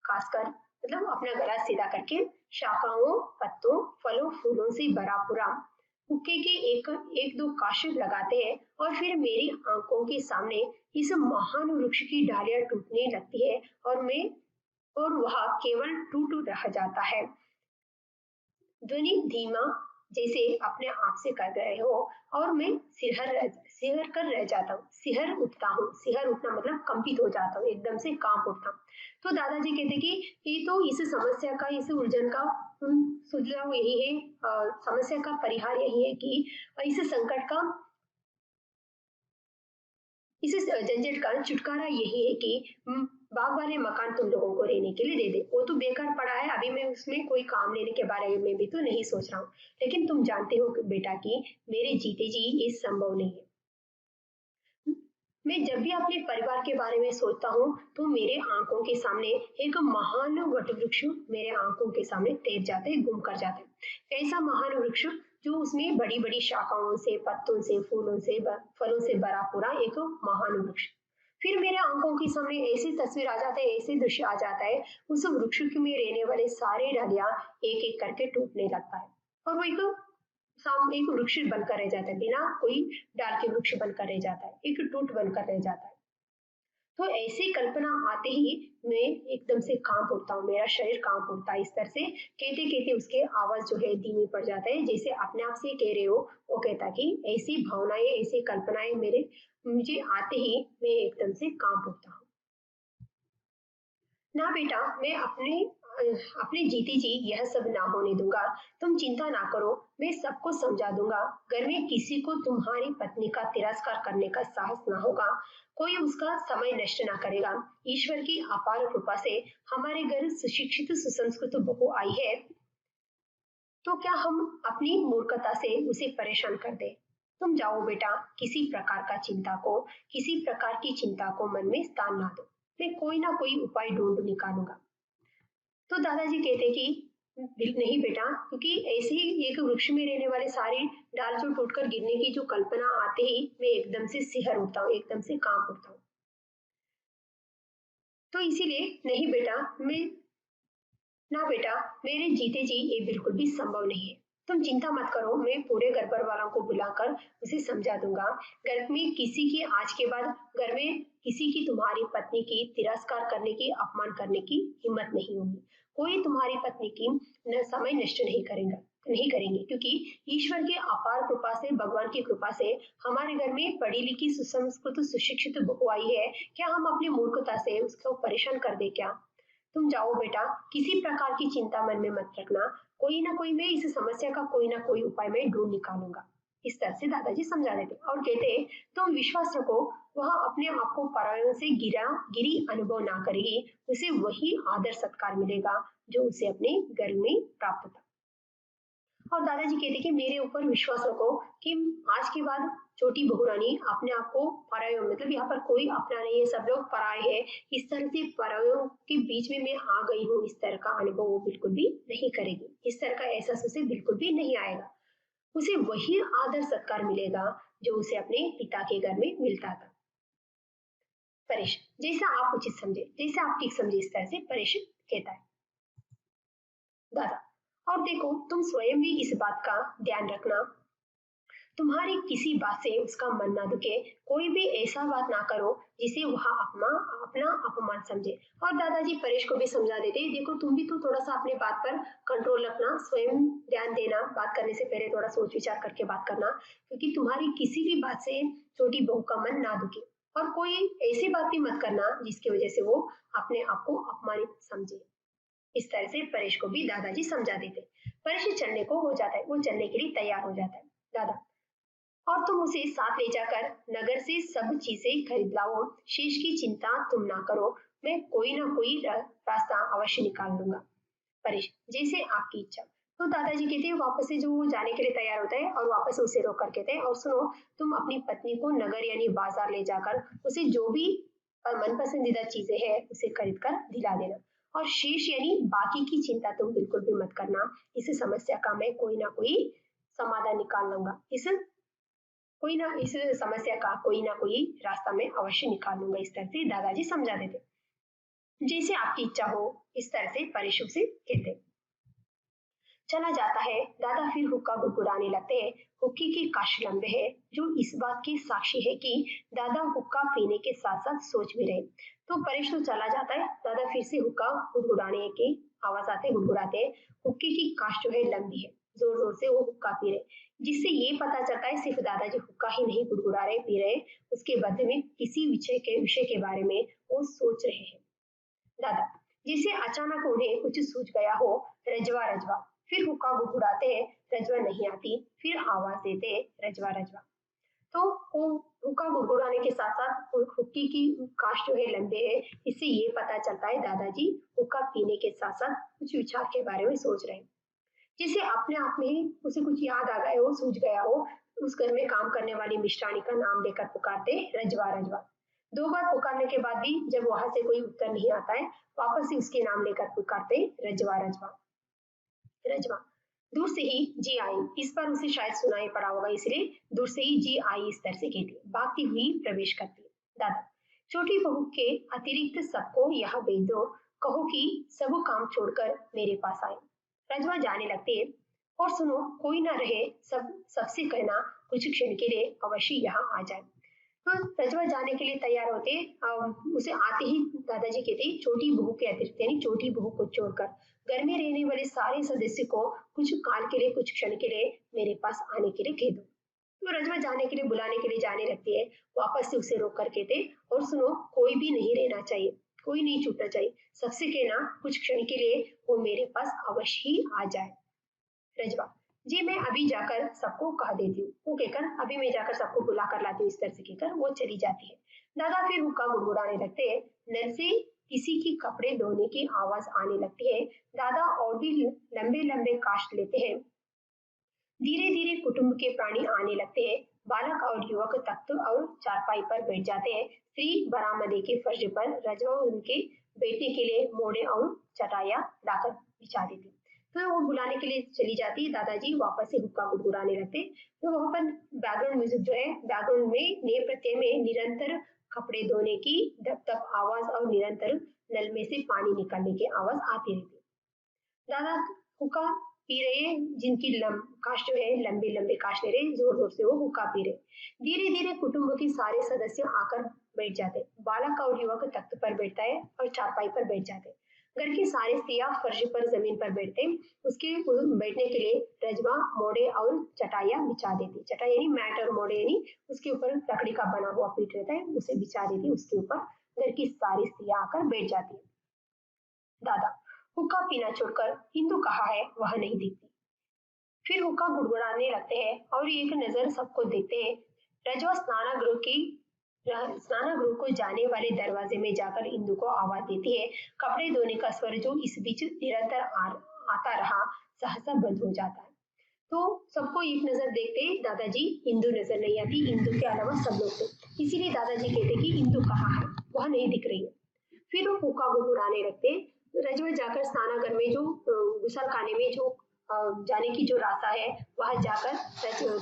खासकर मतलब अपना गला सीधा करके, शाखाओं, पत्तों, फलों, फूलों से भरा पूरा, हुक्के के एक एक दो काशिद लगाते हैं और फिर मेरी आंखों के सामने इस महान वृक्ष की डालियां टूटने लगती है और वह केवल टूट रह जाता है। ध्वनि धीमा, जैसे अपने आप से कर रहे हो, और मैं सिहर कर रह जाता हूँ, सिहर उठता हूँ, सिहर उठना मतलब कंपित हो जाता हूँ, एकदम से कांप उठता हूँ। तो दादाजी कहते कि ये तो इस समस्या का, इस उलझन का सुझाव यही है, समस्या का परिहार यही है कि इस संकट का, इस झंझट का छुटकारा यही है कि बाग वाले मकान तुम लोगों को रहने के लिए दे दे, वो तो बेकार पड़ा है, अभी मैं उसमें कोई काम लेने के बारे में भी तो नहीं सोच रहा हूँ। लेकिन तुम जानते हो बेटा कि मेरे जीते जी ये संभव नहीं है। मैं जब भी अपने परिवार के बारे में सोचता हूँ तो मेरे आंखों के सामने एक महान वटवृक्ष मेरे आंखों के सामने तैर जाते हैं, घूम कर जाते हैं। ऐसा महान वृक्ष जो उसमें बड़ी बड़ी शाखाओं से, पत्तों से, फूलों से, फलों से भरा पूरा एक महान वृक्ष। फिर मेरे आंखों के सामने ऐसी तस्वीर आ जाता है, ऐसे दृश्य आ जाता है, उस वृक्ष में रहने वाले सारे डालियां एक एक करके टूटने लगता है और वो एक वृक्ष बनकर रह जाता है, बिना कोई डाल के वृक्ष बनकर रह जाता है, एक टूट बनकर रह जाता है। तो ऐसी कल्पना आते ही मैं एकदम से कांप उठता हूँ, मेरा शरीर कांप उठता है। इस तरह से कहते कहते उसके आवाज जो है धीमी पड़ जाता है, जैसे अपने आप से कह रहे हो। वो कहता कि ऐसी भावनाएं, ऐसी कल्पनाएं मेरे मुझे आते ही मैं एकदम से कांप उठता हूँ। ना बेटा, मैं अपने जीते जी यह सब ना होने दूंगा। तुम चिंता ना करो, मैं सबको समझा दूंगा। घर में किसी को तुम्हारी पत्नी का तिरस्कार करने का साहस ना होगा, कोई उसका समय नष्ट ना करेगा। ईश्वर की अपार कृपा से हमारे घर सुशिक्षित सुसंस्कृत बहू आई है, तो क्या हम अपनी मूर्खता से उसे परेशान कर दे। तुम जाओ बेटा, किसी प्रकार की चिंता को मन में स्थान ना दो। मैं कोई ना कोई उपाय ढूंढ निकालूंगा। तो दादाजी कहते कि नहीं बेटा, क्योंकि ऐसे ही एक वृक्ष में रहने वाले सारे डाल जो टूटकर गिरने की जो कल्पना आते ही मैं एकदम से सिहर उठता हूँ, एकदम से कांप उठता हूँ। तो इसीलिए नहीं बेटा, मैं ना बेटा, मेरे जीते जी ये बिल्कुल भी संभव नहीं है। तुम चिंता मत करो, मैं पूरे घर पर वालों को बुलाकर उसे समझा दूंगा। घर में किसी की आज के बाद घर में किसी की तुम्हारी पत्नी की तिरस्कार करने की, अपमान करने की हिम्मत नहीं होगी। कोई तुम्हारी पत्नी की न समय नष्ट नहीं करेंगे, क्योंकि ईश्वर की अपार कृपा से, भगवान की कृपा से हमारे घर में पढ़ी लिखी सुसंस्कृत सुशिक्षित बहू आई है। क्या हम अपनी मूर्खता से उसको परेशान कर दे क्या। तुम जाओ बेटा, किसी प्रकार की चिंता मन में मत रखना। कोई ना कोई मैं इस समस्या का कोई ना कोई उपाय मैं ढूंढ निकालूंगा। इस तरह से दादाजी समझा देते और कहते, तुम विश्वास रखो, वह अपने आप को परायों से गिरी अनुभव ना करेगी। उसे वही आदर सत्कार मिलेगा जो उसे अपने घर में प्राप्त था। और दादाजी कहते कि मेरे ऊपर विश्वास रखो कि आज के बाद छोटी बहू रानी अपने आप को परायों, मतलब यहाँ पर कोई अपना नहीं है, सब लोग पराये हैं, इस तरह से परायों के बीच में मैं आ गई हूँ, इस तरह का अनुभव वो बिल्कुल भी नहीं करेगी। इस तरह का एहसास उसे बिल्कुल भी नहीं आएगा। उसे वही आदर सत्कार मिलेगा जो उसे अपने पिता के घर में मिलता था। परेश, जैसा आप उचित समझे, जैसा आप ठीक समझे, इस तरह से परेश कहता है। दादा, और देखो, तुम स्वयं भी इस बात का ध्यान रखना, तुम्हारी किसी बात से उसका मन ना दुखे। कोई भी ऐसा बात ना करो जिसे वह अपना अपना अपमान समझे। और दादाजी परेश को भी समझा देते, देखो तुम भी तो थोड़ा सा अपने बात पर कंट्रोल रखना, स्वयं ध्यान देना, बात करने से पहले थोड़ा सोच विचार करके बात करना, क्योंकि तुम्हारी किसी भी बात से छोटी बहू का मन ना दुखे। और कोई ऐसी बात भी मत करना जिसकी वजह से वो अपने आप को अपमानित समझे। इस तरह से परेश को भी दादाजी समझा देते। परेश चलने को हो जाता है, वो चलने के लिए तैयार हो जाता है। दादा, और तुम उसे साथ ले जाकर नगर से सब चीजें खरीद लाओ, शेष की चिंता तुम ना करो, मैं कोई ना कोई रास्ता अवश्य निकाल लूंगा। परेश, जैसे आपकी इच्छा। तो दादाजी कहते हैं, वापस से जो वो जाने के लिए तैयार होता है और वापस उसे रोक कर कहते हैं, और सुनो, तुम अपनी पत्नी को नगर यानी बाजार ले जाकर उसे जो भी मन पसंदीदा चीजें हैं उसे खरीद कर दिला देना, और शेष यानी बाकी की चिंता तुम बिल्कुल भी मत करना। इस समस्या का मैं कोई ना कोई समाधान निकाल लूंगा। इस समस्या का कोई ना कोई रास्ता मैं अवश्य निकाल लूंगा। इस तरह से दादाजी समझा देते। जैसे आपकी इच्छा हो, इस तरह से परेश से कहते। चला जाता है। दादा फिर हुक्का गुड़गुड़ाने लगते हैं। हुक्के के काश लंबे हैं, जो इस बात की साक्षी है कि दादा हुक्का पीने के साथ साथ सोच भी रहे। तो परेश तो चला जाता है, दादा फिर से हुक्का गुड़गुड़ाने की आवाज आते गुड़गुड़ाते हैं। हुक्के की काश जो है लंबी है, जोर जोर से वो हुक्का पी रहे, जिससे ये पता चलता है सिर्फ दादाजी हुक्का ही नहीं गुड़गुड़ा रहे, पी रहे, उसके बदले में किसी विषय के बारे में वो सोच रहे हैं। दादा, जिसे अचानक उन्हें कुछ सूझ गया हो, रजवा रजवा, फिर हुक्का गुड़गुड़ाते हैं, रजवा नहीं आती, फिर आवाज देते हैं, रजवा रजवा। तो वो हुक्का गुड़गुड़ाने के साथ साथ हुक्के की काश जो है लंबे है, इससे ये पता चलता है दादाजी हुक्का पीने के साथ साथ कुछ विचार के बारे में सोच रहे हैं। जिसे अपने आप में ही उसे कुछ याद आ गया हो, सूझ गया हो, उस घर में काम करने वाली मिष्ठानी का नाम लेकर पुकारते रजवा रजवा। दो बार पुकारने के बाद भी जब वहां से कोई उत्तर नहीं आता है, वापस से उसके नाम लेकर पुकारते रजवा रजवा रजवा। दूर से ही जी आई, इस पर उसे शायद सुनाई पड़ा होगा, इसलिए दूर से ही जी आई इस तरह से कहती, भागती हुई प्रवेश करती। दादा, छोटी बहू के अतिरिक्त सबको यहाँ भेज दो, कहो कि सब काम छोड़कर मेरे पास आए। रजवा जाने लगती है, और सुनो, कोई ना रहे, सबसे कहना कुछ क्षण के लिए अवश्य यहाँ आ जाए। हाँ, रजवा जाने के लिए तैयार होते, उसे आते ही दादाजी कहते, छोटी बहू के अतिरिक्त यानी छोटी बहू को छोड़कर घर में रहने वाले सारे सदस्य को कुछ काल के लिए, कुछ क्षण के लिए मेरे पास आने के लिए कह दो। तो रजवा जाने के लिए, बुलाने के लिए जाने लगती है, वापस से उसे रोक कर कहते, और सुनो, कोई भी नहीं रहना चाहिए, कोई नहीं छूटना चाहिए, सबसे कहना कुछ क्षण के लिए वो मेरे पास अवश्य ही आ जाए। रजवा, जी मैं अभी जाकर सबको कह देती हूँ, वो कहकर अभी मैं जाकर सबको बुला कर लाती हूँ, इस तरह से कहकर वो चली जाती है। दादा फिर हुक्का गुड़गुड़ाने लगते हैं, नल से किसी की कपड़े धोने की आवाज आने लगती है। दादा और भी लंबे लंबे कास्ट लेते हैं, धीरे धीरे कुटुंब के प्राणी आने लगते हैं, बालक और युवक तख्त और चारपाई पर बैठ जाते हैं। स्त्री बरामदे के फर्श पर रजवा उनके बैठने के लिए मोड़े और चटाइयां लाकर बिछा देती। तो वो बुलाने के लिए चली जाती, दादाजी वापस से हुक्का गुड़गुड़ाने लगते। तो वहां पर बैकग्राउंड म्यूजिक जो है, बैकग्राउंड में ने प्रत्यय में निरंतर कपड़े धोने की धप धप आवाज और निरंतर नल में से पानी निकलने की आवाज आती रहती। दादा हुक्का पी रहे हैं, जिनकी काश जो है लंबे लंबे काश ले रहे, जोर जोर से वो हुक्का पी रहे। धीरे धीरे कुटुंब के सारे सदस्य आकर बैठ जाते, बालक और युवक तख्त पर बैठता है और चारपाई पर बैठ जाते, घर की सारी स्त्रियां फर्श पर जमीन पर बैठते, उसके बैठने के लिए रजवा मोड़े और चटाइयां बिछा देती। चटाई यानी मैट और मोड़े यानी उसके ऊपर लकड़ी का बना हुआ पीठ रहता है, उसे बिछा देती, उसके ऊपर घर की सारी स्त्रियां आकर बैठ जाती। दादा, हुक्का पीना छोड़कर हिंदू कहाँ है, वह नहीं दिखती। फिर हुक्का गुड़गुड़ाने लगते हैं और एक नजर सबको देखते हैं। रजवा स्नानागृह को जाने वाले दरवाजे में जाकर इंदु को आवाज देती है। कपड़े धोने का स्वर जो इस बीच निरंतर आता रहा, सहसा बंद हो जाता है। तो सबको एक नजर देखते, दादाजी इंदु नजर नहीं आती, इंदु के अलावा सब लोग थे, इसीलिए दादाजी कहते कि इंदु कहाँ है, वह नहीं दिख रही है। फिर वो हुक्का गुड़गुड़ाने लगते। रजवा जाकर स्नानागार में जो गुसल खाने में जो जाने की जो रास्ता है, वहां जाकर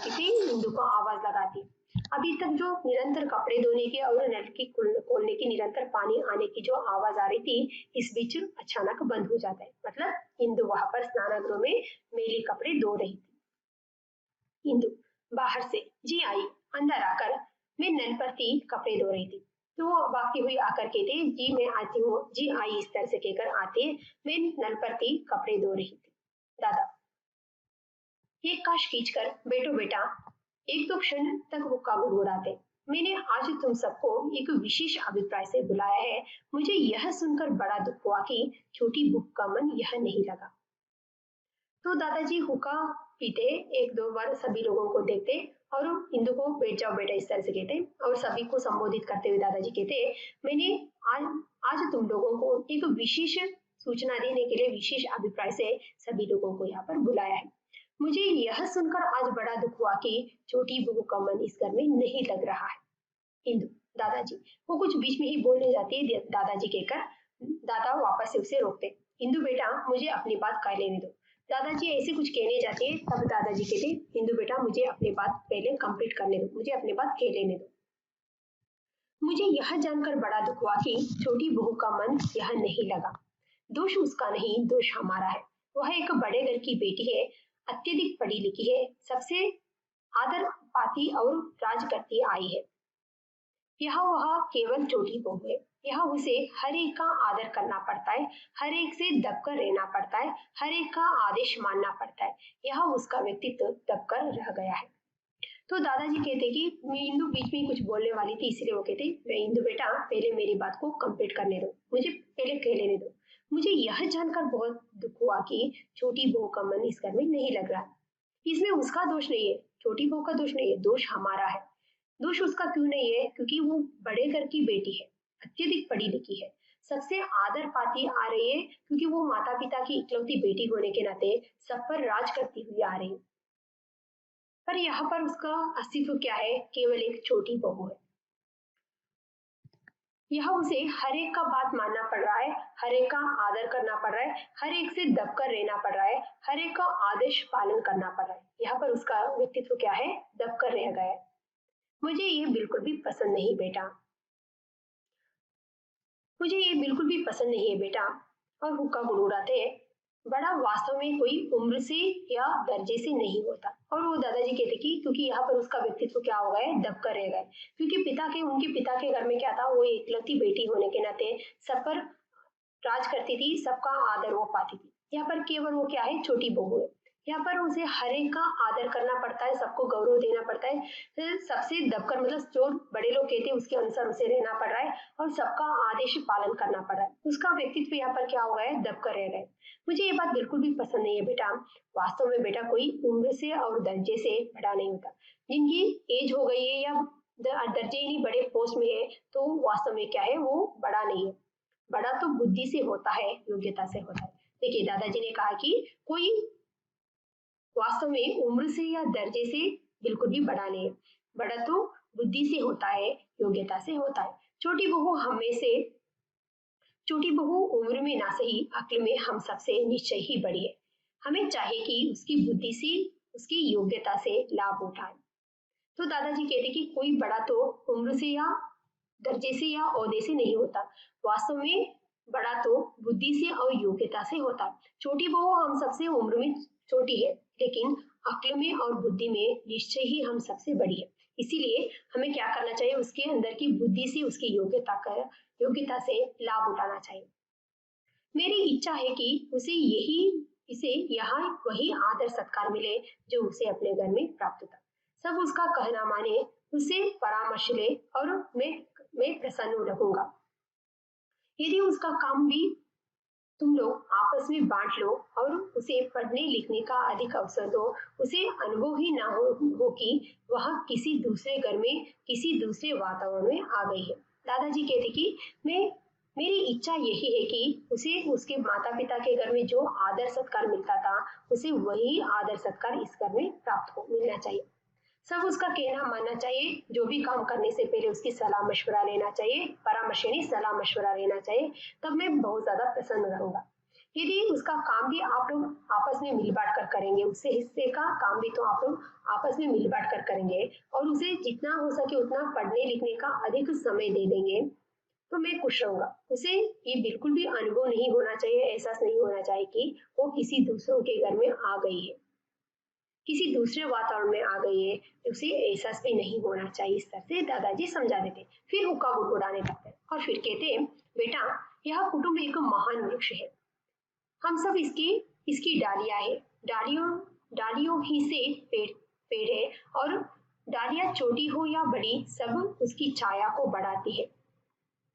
किसी इंदु को आवाज लगाती। अभी तक जो निरंतर कपड़े धोने की और नल की खोलने की, निरंतर पानी आने की जो आवाज आ रही थी, इस बीच अचानक बंद हो जाता है। मतलब इंदु वहां पर स्नानागृह में मेले कपड़े धो रही थी। इंदु बाहर से जी आई, अंदर आकर मैं नल पर थी, कपड़े धो रही थी। तो वो भागती हुई आकर कहते, जी मैं आती हूँ, जी आई इस तरह से कहकर आते, मैं नल पर थी, कपड़े धो रही थी। दादा, एक काश खींचकर बैठो बेटा, एक दो क्षण तक हुक्का गुड़गुड़ाते। मैंने आज तुम सबको एक विशेष अभिप्राय से बुलाया है। मुझे यह सुनकर बड़ा दुख हुआ कि छोटी बुक का मन यह नहीं लगा। तो दादाजी हुक्का पीते, एक दो बार सभी लोगों को देखते और इंदु को बैठ जाओ बेटा इस तरह से कहते, और सभी को संबोधित करते हुए दादाजी कहते, मैंने आज आज तुम लोगों को एक विशेष सूचना देने के लिए विशेष अभिप्राय से सभी लोगों को यहाँ पर बुलाया है। मुझे यह सुनकर आज बड़ा दुख हुआ कि छोटी बहू का मन इस घर में नहीं लग रहा है। इंदु, दादाजी, वो कुछ बीच में ही बोलने जाती है, दादाजी कहकर दादा वापस से उसे रोकते। इंदु बेटा, मुझे अपनी बात कह लेने दो। दादाजी ऐसे कुछ कहने जाते हैं, तब दादाजी कहते, इंदु बेटा मुझे अपनी बात पहले कंप्लीट करने दो, मुझे अपनी बात कह लेने दो। मुझे यह जानकर बड़ा दुख हुआ कि छोटी बहू का मन यह नहीं लगा। दोष उसका नहीं, दोष हमारा है। वह एक बड़े घर की बेटी है, अत्यधिक पढ़ी लिखी है, सबसे आदर पाती और राज करती आई है। यह वह केवल छोटी बहू है, यह उसे हर एक का आदर करना पड़ता है, हर एक से दबकर रहना पड़ता है, हर एक का आदेश मानना पड़ता है। यह उसका व्यक्तित्व दबकर रह गया है। तो दादाजी कहते कि इंदु बीच में कुछ बोलने वाली थी, इसलिए वो कहते, मैं इंदु बेटा पहले मेरी बात को कंप्लीट करने दो, मुझे पहले कह लेने दो। मुझे यह जानकर बहुत दुख हुआ कि छोटी बहू का मन इस घर में नहीं लग रहा। इसमें उसका दोष नहीं है, छोटी बहू का दोष नहीं है, दोष हमारा है। दोष उसका क्यों नहीं है? क्योंकि वो बड़े घर की बेटी है, अत्यधिक पढ़ी लिखी है, सबसे आदर पाती आ रही है, क्योंकि वो माता पिता की इकलौती बेटी होने के नाते सब पर राज करती हुई आ रही है। पर यहाँ पर उसका अस्तित्व क्या है? केवल एक छोटी बहू है। यहाँ उसे हर एक का बात मानना पड़ रहा है, हर एक का आदर करना पड़ रहा है, हर एक से दबकर रहना पड़ रहा है, हर एक का आदेश पालन करना पड़ रहा है। यहाँ पर उसका व्यक्तित्व क्या है? दबकर रह गया है। मुझे ये बिल्कुल भी पसंद नहीं बेटा, मुझे ये बिल्कुल भी पसंद नहीं है बेटा। और हुक्का गुड़गुड़ाते हैं, बड़ा वास्तव में कोई उम्र से या दर्जे से नहीं होता। और वो दादाजी कहते कि क्योंकि यहाँ पर उसका व्यक्तित्व क्या हो गया है? दबकर रह गए, क्योंकि उनके पिता के घर में क्या था? वो इकलौती बेटी होने के नाते सब पर राज करती थी, सबका आदर वो पाती थी। यहाँ पर केवल वो क्या है? छोटी बहू है। यहाँ पर उसे हर एक का आदर करना पड़ता है, सबको गौरव देना पड़ता है, सबसे दबकर मतलब जो बड़े लोग कहते हैं उसके अनुसार उसे रहना पड़ रहा है और सबका आदेश पालन करना पड़ रहा है। उसका व्यक्तित्व यहाँ पर क्या हो गया है? दबकर रह रहा है। मुझे ये बात बिल्कुल भी पसंद नहीं है बेटा। वास्तव में बेटा कोई उम्र से और दर्जे से बड़ा नहीं होता। जिनकी एज हो गई है या दर्जे ही नहीं बड़े पोस्ट में है, तो वास्तव में क्या है? वो बड़ा नहीं है। बड़ा तो बुद्धि से होता है, योग्यता से होता है। देखिए दादाजी ने कहा कि कोई वास्तव में उम्र से या दर्जे से बिल्कुल भी बड़ा नहीं है। बड़ा तो बुद्धि से होता है, योग्यता से होता है। छोटी बहू हमें से छोटी बहू उम्र में ना सही, अक्ल में हम सबसे निश्चय ही बड़ी है। हमें चाहिए कि उसकी बुद्धि से, उसकी योग्यता से लाभ उठाए। तो दादाजी कहते कि कोई बड़ा तो उम्र से या दर्जे से या ओहदे से नहीं होता। वास्तव में बड़ा तो बुद्धि से और योग्यता से होता है। छोटी बहू हम सबसे उम्र में छोटी है, लेकिन अक्ल में और बुद्धि में निश्चय ही हम सबसे बड़ी है। इसीलिए हमें क्या करना चाहिए? उसके अंदर की बुद्धि से, उसकी योग्यता से लाभ उठाना चाहिए। मेरी इच्छा है कि इसे यहाँ वही आदर सत्कार मिले जो उसे अपने घर में प्राप्त होता। सब उसका कहना माने, उसे परामर्श ले और मैं प्रसन्न रहूंगा। यदि उसका काम भी तुम लोग आपस में बांट लो और उसे पढ़ने लिखने का अधिक अवसर दो, उसे अनुभव ही ना हो कि वह किसी दूसरे घर में, किसी दूसरे वातावरण में आ गई है। दादाजी कहते कि मेरी इच्छा यही है कि उसे उसके माता पिता के घर में जो आदर सत्कार मिलता था, उसे वही आदर सत्कार इस घर में प्राप्त हो मिलना चाहिए। सब उसका कहना मानना चाहिए, जो भी काम करने से पहले उसकी सलाह मशवरा लेना चाहिए, परामर्श यानी सलाह मशवरा लेना चाहिए, तब मैं बहुत ज्यादा प्रसन्न रहूंगा। यदि उसका काम भी आप लोग आपस में मिल बांट कर करेंगे, उससे हिस्से का काम भी तो आप लोग आपस में मिल बांट कर करेंगे और उसे जितना हो सके उतना पढ़ने लिखने का अधिक समय दे देंगे, तो मैं खुश रहूंगा। उसे ये बिल्कुल भी अनुभव नहीं होना चाहिए, एहसास नहीं होना चाहिए कि वो किसी दूसरों के घर में आ गई है, किसी दूसरे वातावरण में आ गई है। उसे एहसास भी नहीं होना चाहिए। इस तरह से दादाजी समझा देते, फिर हुक्का गुड़गुड़ाने लगते और फिर कहते, बेटा यह कुटुंब एक महान वृक्ष है, हम सब इसकी डालियां है, डालियों डालियों ही से पेड़ है, और डालियां छोटी हो या बड़ी सब उसकी छाया को बढ़ाती है।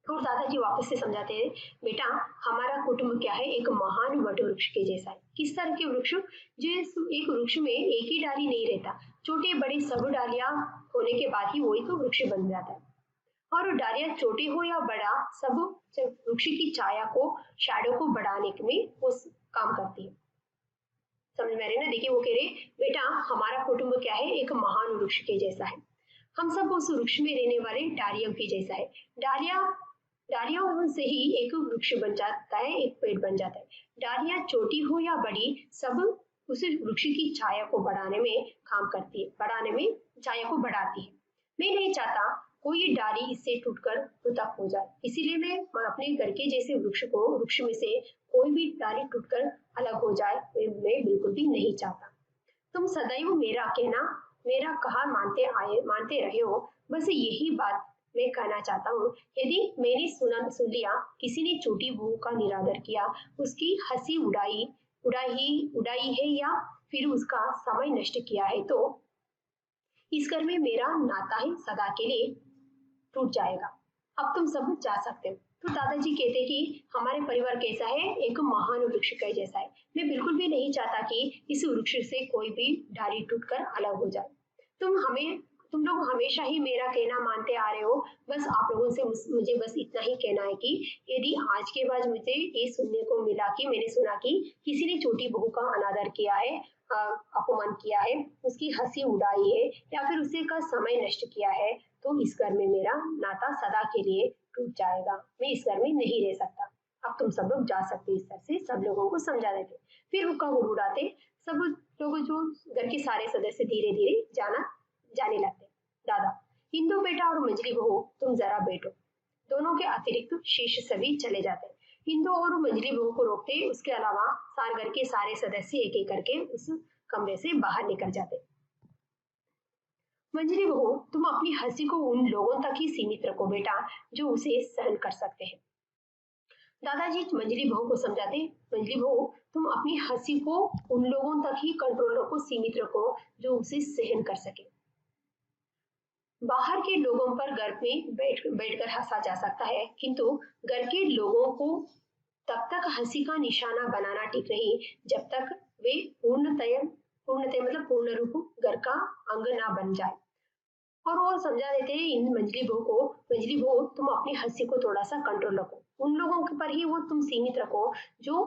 और दादाजी वापस से समझाते हैं, बेटा हमारा कुटुंब क्या है? एक महान वट वृक्ष के जैसा है। किस तरह के वृक्ष? जो एक वृक्ष में एक ही डाली नहीं रहता, छोटे बड़े सब डालियां होने के बाद ही वही तो वृक्ष बन जाता है। और डालियां छोटी हो या बड़ा, सब वृक्ष की छाया को, शैडो को बढ़ाने में वो काम करती है। समझ में आ रही ना? देखिए वो कह रहे, बेटा हमारा कुटुंब क्या है? एक महान वृक्ष के जैसा है। हम सब उस वृक्ष में रहने वाले डालियों के जैसा है। डालियां डालियों से ही एक वृक्ष बन जाता है, एक पेड़ बन जाता है। डालियां छोटी हो या बड़ी, सब उस वृक्ष की छाया को बढ़ाने में काम करती है, बढ़ाने में छाया को बढ़ाती है। मैं नहीं चाहता कोई डाली इससे टूटकर मृतक हो जाए, इसीलिए मैं अपने घर के जैसे वृक्ष में से कोई भी डाली टूटकर अलग हो जाए, मैं बिल्कुल भी नहीं चाहता। तुम सदैव मेरा कहा मानते रहे हो, बस यही बात मैं कहना चाहता हूँ। यदि मैंने सुन लिया किसी ने छोटी बहू का निरादर किया, उसकी हंसी उड़ाई है या फिर उसका समय नष्ट किया है, तो इस घर में मेरा नाता ही सदा के लिए टूट जाएगा। अब तुम सब जा सकते हो। तो दादाजी कहते कि हमारे परिवार कैसा है? एक महान वृक्ष के जैसा है। मैं बिल्कुल भी नहीं चाहता कि इस वृक्ष से कोई भी डाली टूटकर अलग हो जाए। तुम लोग हमेशा ही मेरा कहना मानते आ रहे हो। बस आप लोगों से मुझे बस इतना ही कहना है कि यदि आज के बाद मुझे ये सुनने को मिला कि मैंने सुना कि किसी ने छोटी बहू का अनादर किया है, अपमान किया है, उसकी हंसी उड़ाई है या फिर उसे का समय नष्ट किया है, तो इस घर में मेरा नाता सदा के लिए टूट जाएगा। मैं इस घर में नहीं रह सकता। अब तुम सब लोग जा सकते। इस तरह से सब लोगों को समझा देते। फिर हुक्का गुड़गुड़ाते सब लोग, जो घर के सारे सदस्य धीरे धीरे जाने लगते। दादा, इंदु बेटा और मंजली बहू तुम जरा बैठो। दोनों के अतिरिक्त शेष सभी चले जाते। इंदु और मंजली बहू को रोकते, उसके अलावा सारे घर के सारे सदस्य एक एक करके उस कमरे से बाहर निकल जाते। मंजली बहू, तुम अपनी हंसी को उन लोगों तक ही सीमित रखो बेटा जो उसे सहन कर सकते हैं। दादाजी मंजली बहू को समझाते। मंजली बहू, तुम अपनी हंसी को उन लोगों तक ही कंट्रोल रखो, सीमित रखो जो उसे सहन कर सके। बाहर के लोगों पर घर में बैठकर हंसा जा सकता है, किंतु घर के लोगों को तब तक हंसी का निशाना बनाना ठीक नहीं जब तक वे पूर्णतः मतलब पूर्ण रूप घर का अंग ना बन जाए। और वो समझा देते हैं इन मंजली बहू को, मंजली बहू तुम अपनी हंसी को थोड़ा सा कंट्रोल रखो, उन लोगों के पर ही वो तुम सीमित रखो जो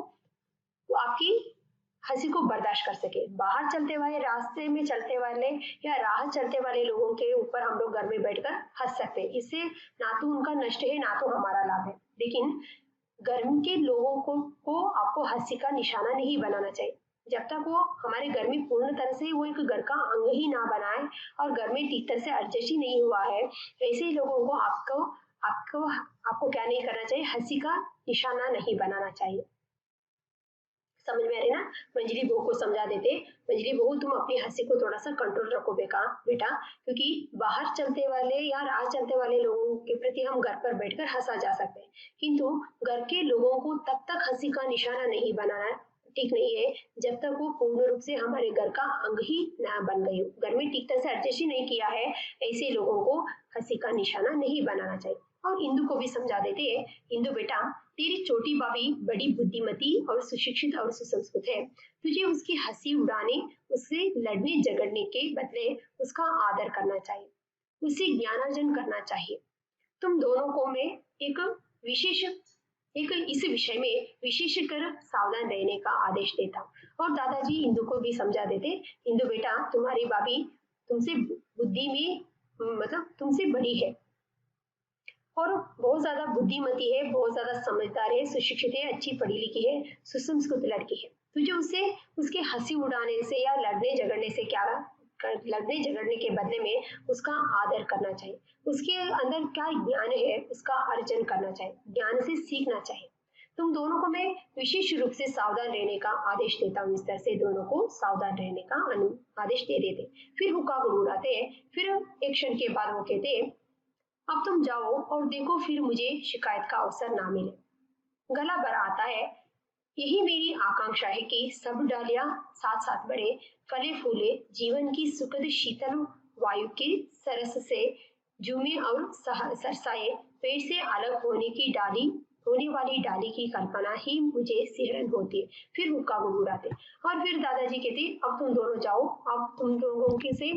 आपकी हंसी को बर्दाश्त कर सके। बाहर चलते वाले, रास्ते में चलते वाले या राह चलते वाले लोगों के ऊपर हम लोग घर में बैठकर हंस सकते हैं। इससे ना तो उनका नष्ट है ना तो हमारा लाभ है। लेकिन घर के लोगों को आपको हंसी का निशाना नहीं बनाना चाहिए। जब तक वो हमारे घर में पूर्ण तरह से वो एक घर का अंग ही ना बनाए और घर में ठीक तरह से एडजस्ट ही नहीं हुआ है, ऐसे लोगों को आपको आपको आपको क्या नहीं करना चाहिए, हंसी का निशाना नहीं बनाना चाहिए। समझ में आ रही ना? मंजली बहू को समझा देते। मंजली बहू, तुम अपनी हंसी को थोड़ा सा कंट्रोल रखो बेटा, क्योंकि बाहर चलते वाले या राह चलते वाले लोगों के प्रति हम घर पर बैठकर हंसा जा सकते हैं, किंतु घर के लोगों को तब तक हंसी का निशाना नहीं बनाना ठीक नहीं है जब तक वो पूर्ण रूप से हमारे घर का अंग ही ना बन गई हो। घर में ठीक तरह से एडजस्ट ही नहीं किया है, ऐसे लोगों को हंसी का निशाना नहीं बनाना चाहिए। और इंदु को भी समझा देते हैं। इंदु बेटा, तेरी छोटी भाभी बड़ी बुद्धिमती और सुशिक्षित और सुसंस्कृत है। तुझे उसकी हंसी उड़ाने, उससे लड़ने झगड़ने के बदले उसका आदर करना चाहिए, उसे ज्ञानार्जन करना चाहिए। तुम दोनों को मैं विशेष एक इस विषय में विशेषकर सावधान रहने का आदेश देता हूँ। और दादाजी इंदु को भी समझा देते। इंदु बेटा, तुम्हारी भाभी तुमसे बुद्धि में मतलब तुमसे बड़ी है और बहुत ज्यादा बुद्धिमती है, बहुत ज्यादा समझदार है, सुशिक्षित है, अच्छी पढ़ी लिखी है, सुसंस्कृत लड़की है। तुझे उसे उसके हंसी उड़ाने से या लड़ने झगड़ने के बदले में उसका आदर करना चाहिए। उसके अंदर क्या ज्ञान है उसका अर्जन करना चाहिए, ज्ञान से सीखना चाहिए। तुम दोनों को मैं विशेष रूप से सावधान रहने का आदेश देता हूँ। इस तरह से दोनों को सावधान रहने का आदेश दे देते। फिर हुक्का गुड़गुड़ाते। फिर एक क्षण के बाद वो कहते, अब तुम जाओ और देखो फिर मुझे शिकायत का अवसर ना मिले। गला भरा आता है। यही मेरी आकांक्षा है कि सब डालियां साथ साथ बढ़े, फले फूले, जीवन की सुखद शीतल वायु के सरस से झूमे और सरसाए। पेड़ से अलग होने वाली डाली की कल्पना ही मुझे सिहरन होती है। फिर हुक्का गुड़गुड़ाते और फिर दादाजी कहते, अब तुम दोनों जाओ, अब तुम लोगों के से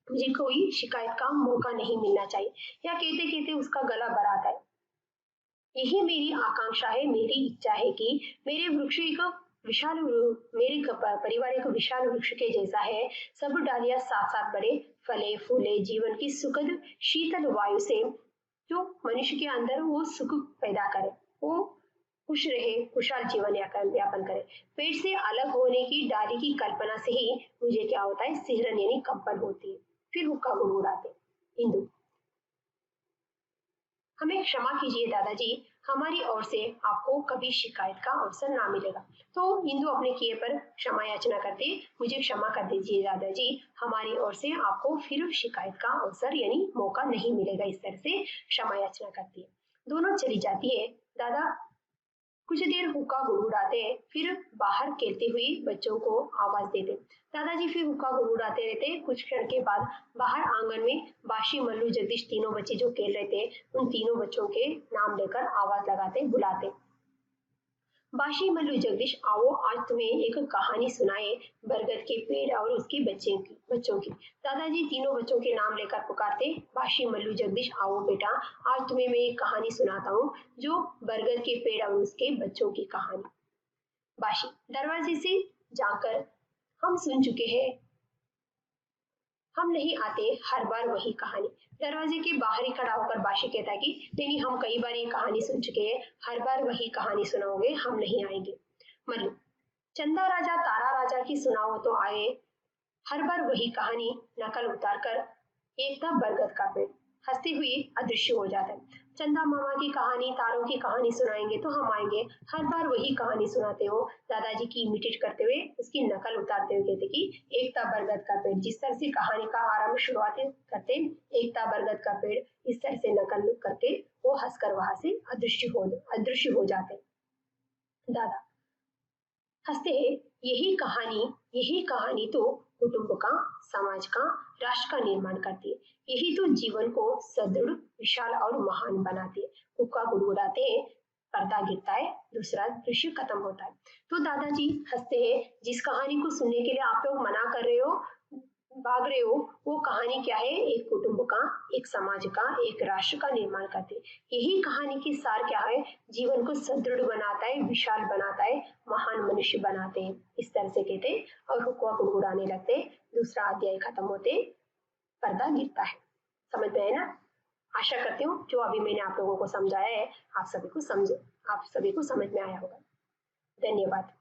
मुझे कोई शिकायत का मौका नहीं मिलना चाहिए। या कहते कहते उसका गला भर आता है। यही मेरी आकांक्षा है, मेरी इच्छा है कि मेरे वृक्ष एक विशाल मेरे परिवार एक विशाल वृक्ष के जैसा है। सब डालियां साथ साथ बढ़े, फले फूले, जीवन की सुखद शीतल वायु से जो मनुष्य के अंदर वो सुख पैदा करे, वो खुश रहे, खुशहाल जीवन यापन करे। पेड़ से अलग होने की डाली की कल्पना से ही मुझे क्या होता है, सिहरन यानी कंपन होती है। फिर हुक्का गुड़गुड़ाते। इंदु, हमें क्षमा कीजिए दादाजी, हमारी ओर से आपको कभी शिकायत का अवसर ना मिलेगा। तो इंदु अपने किए पर क्षमा याचना करते, मुझे क्षमा कर दीजिए दादाजी, हमारी ओर से आपको फिर शिकायत का अवसर यानी मौका नहीं मिलेगा। इस तरह से क्षमा याचना करती है। दोनों चली जाती है। दादा कुछ देर हुक्का गुड़गुड़ाते, फिर बाहर खेलते हुए बच्चों को आवाज देते। दादाजी फिर हुक्का गुड़गुड़ाते रहते। कुछ क्षण के बाद बाहर आंगन में बाशी, मल्लू, जगदीश तीनों बच्चे जो खेल रहे थे, उन तीनों बच्चों के नाम लेकर आवाज लगाते, बुलाते। बाशी मल्लू जगदीश, आओ आज तुम्हें एक कहानी सुनाए, बरगद के पेड़ और उसके बच्चों की। दादाजी तीनों बच्चों के नाम लेकर पुकारते, बाशी मल्लू जगदीश, आओ बेटा, आज तुम्हें मैं एक कहानी सुनाता हूँ, जो बरगद के पेड़ और उसके बच्चों की कहानी। बाशी, दरवाजे से जाकर हम सुन चुके हैं, हम नहीं आते हर बार वही कहानी। दरवाजे के बाहर ही खड़ा होकर बाशी कहता है कि नहीं, हम कई बार ये कहानी सुन चुके हैं, हर बार वही कहानी सुनाओगे, हम नहीं आएंगे। मल्लू, चंदा राजा तारा राजा की सुनाओ तो आए, हर बार वही कहानी नकल उतार कर। एक था बरगद का पेड़, हंसते हुए अदृश्य हो जाता है। चंदा मामा की कहानी, तारों की कहानी सुनाएंगे तो हम आएंगे, हर बार वही कहानी सुनाते हो। दादाजी की इमिटेट करते हुए, उसकी नकल उतारते हुए कहते कि एक था बरगद का पेड़, जिस तरह से कहानी का आरंभ शुरुआत करते, एक था बरगद का पेड़, इस तरह से नकल करके वो हंसकर वहां से अदृश्य हो जाते। दादा हंसते हैं, यही कहानी तो कुटुंब का, समाज का, राष्ट्र का निर्माण करती है। यही तो जीवन को सदृढ़, विशाल और महान बनाती है। कुक्का गुड़गुड़ाते हैं, पर्दा गिरता है, दूसरा दृश्य खत्म होता है। तो दादाजी हंसते हैं, जिस कहानी को सुनने के लिए आप लोग मना कर रहे हो, भाग रहे हो, वो कहानी क्या है? एक कुटुंब का, एक समाज का, एक राष्ट्र का निर्माण करती है। यही कहानी की सार क्या है? जीवन को सुदृढ़ बनाता है, विशाल बनाता है, महान मनुष्य बनाते हैं, इस तरह से कहते और हुक्का गुड़गुड़ाने लगते। दूसरा अध्याय खत्म होते, पर्दा गिरता है। समझ में आए ना? आशा करती हूँ जो अभी मैंने आप लोगों को समझाया है, आप सभी को समझ में आया होगा। धन्यवाद।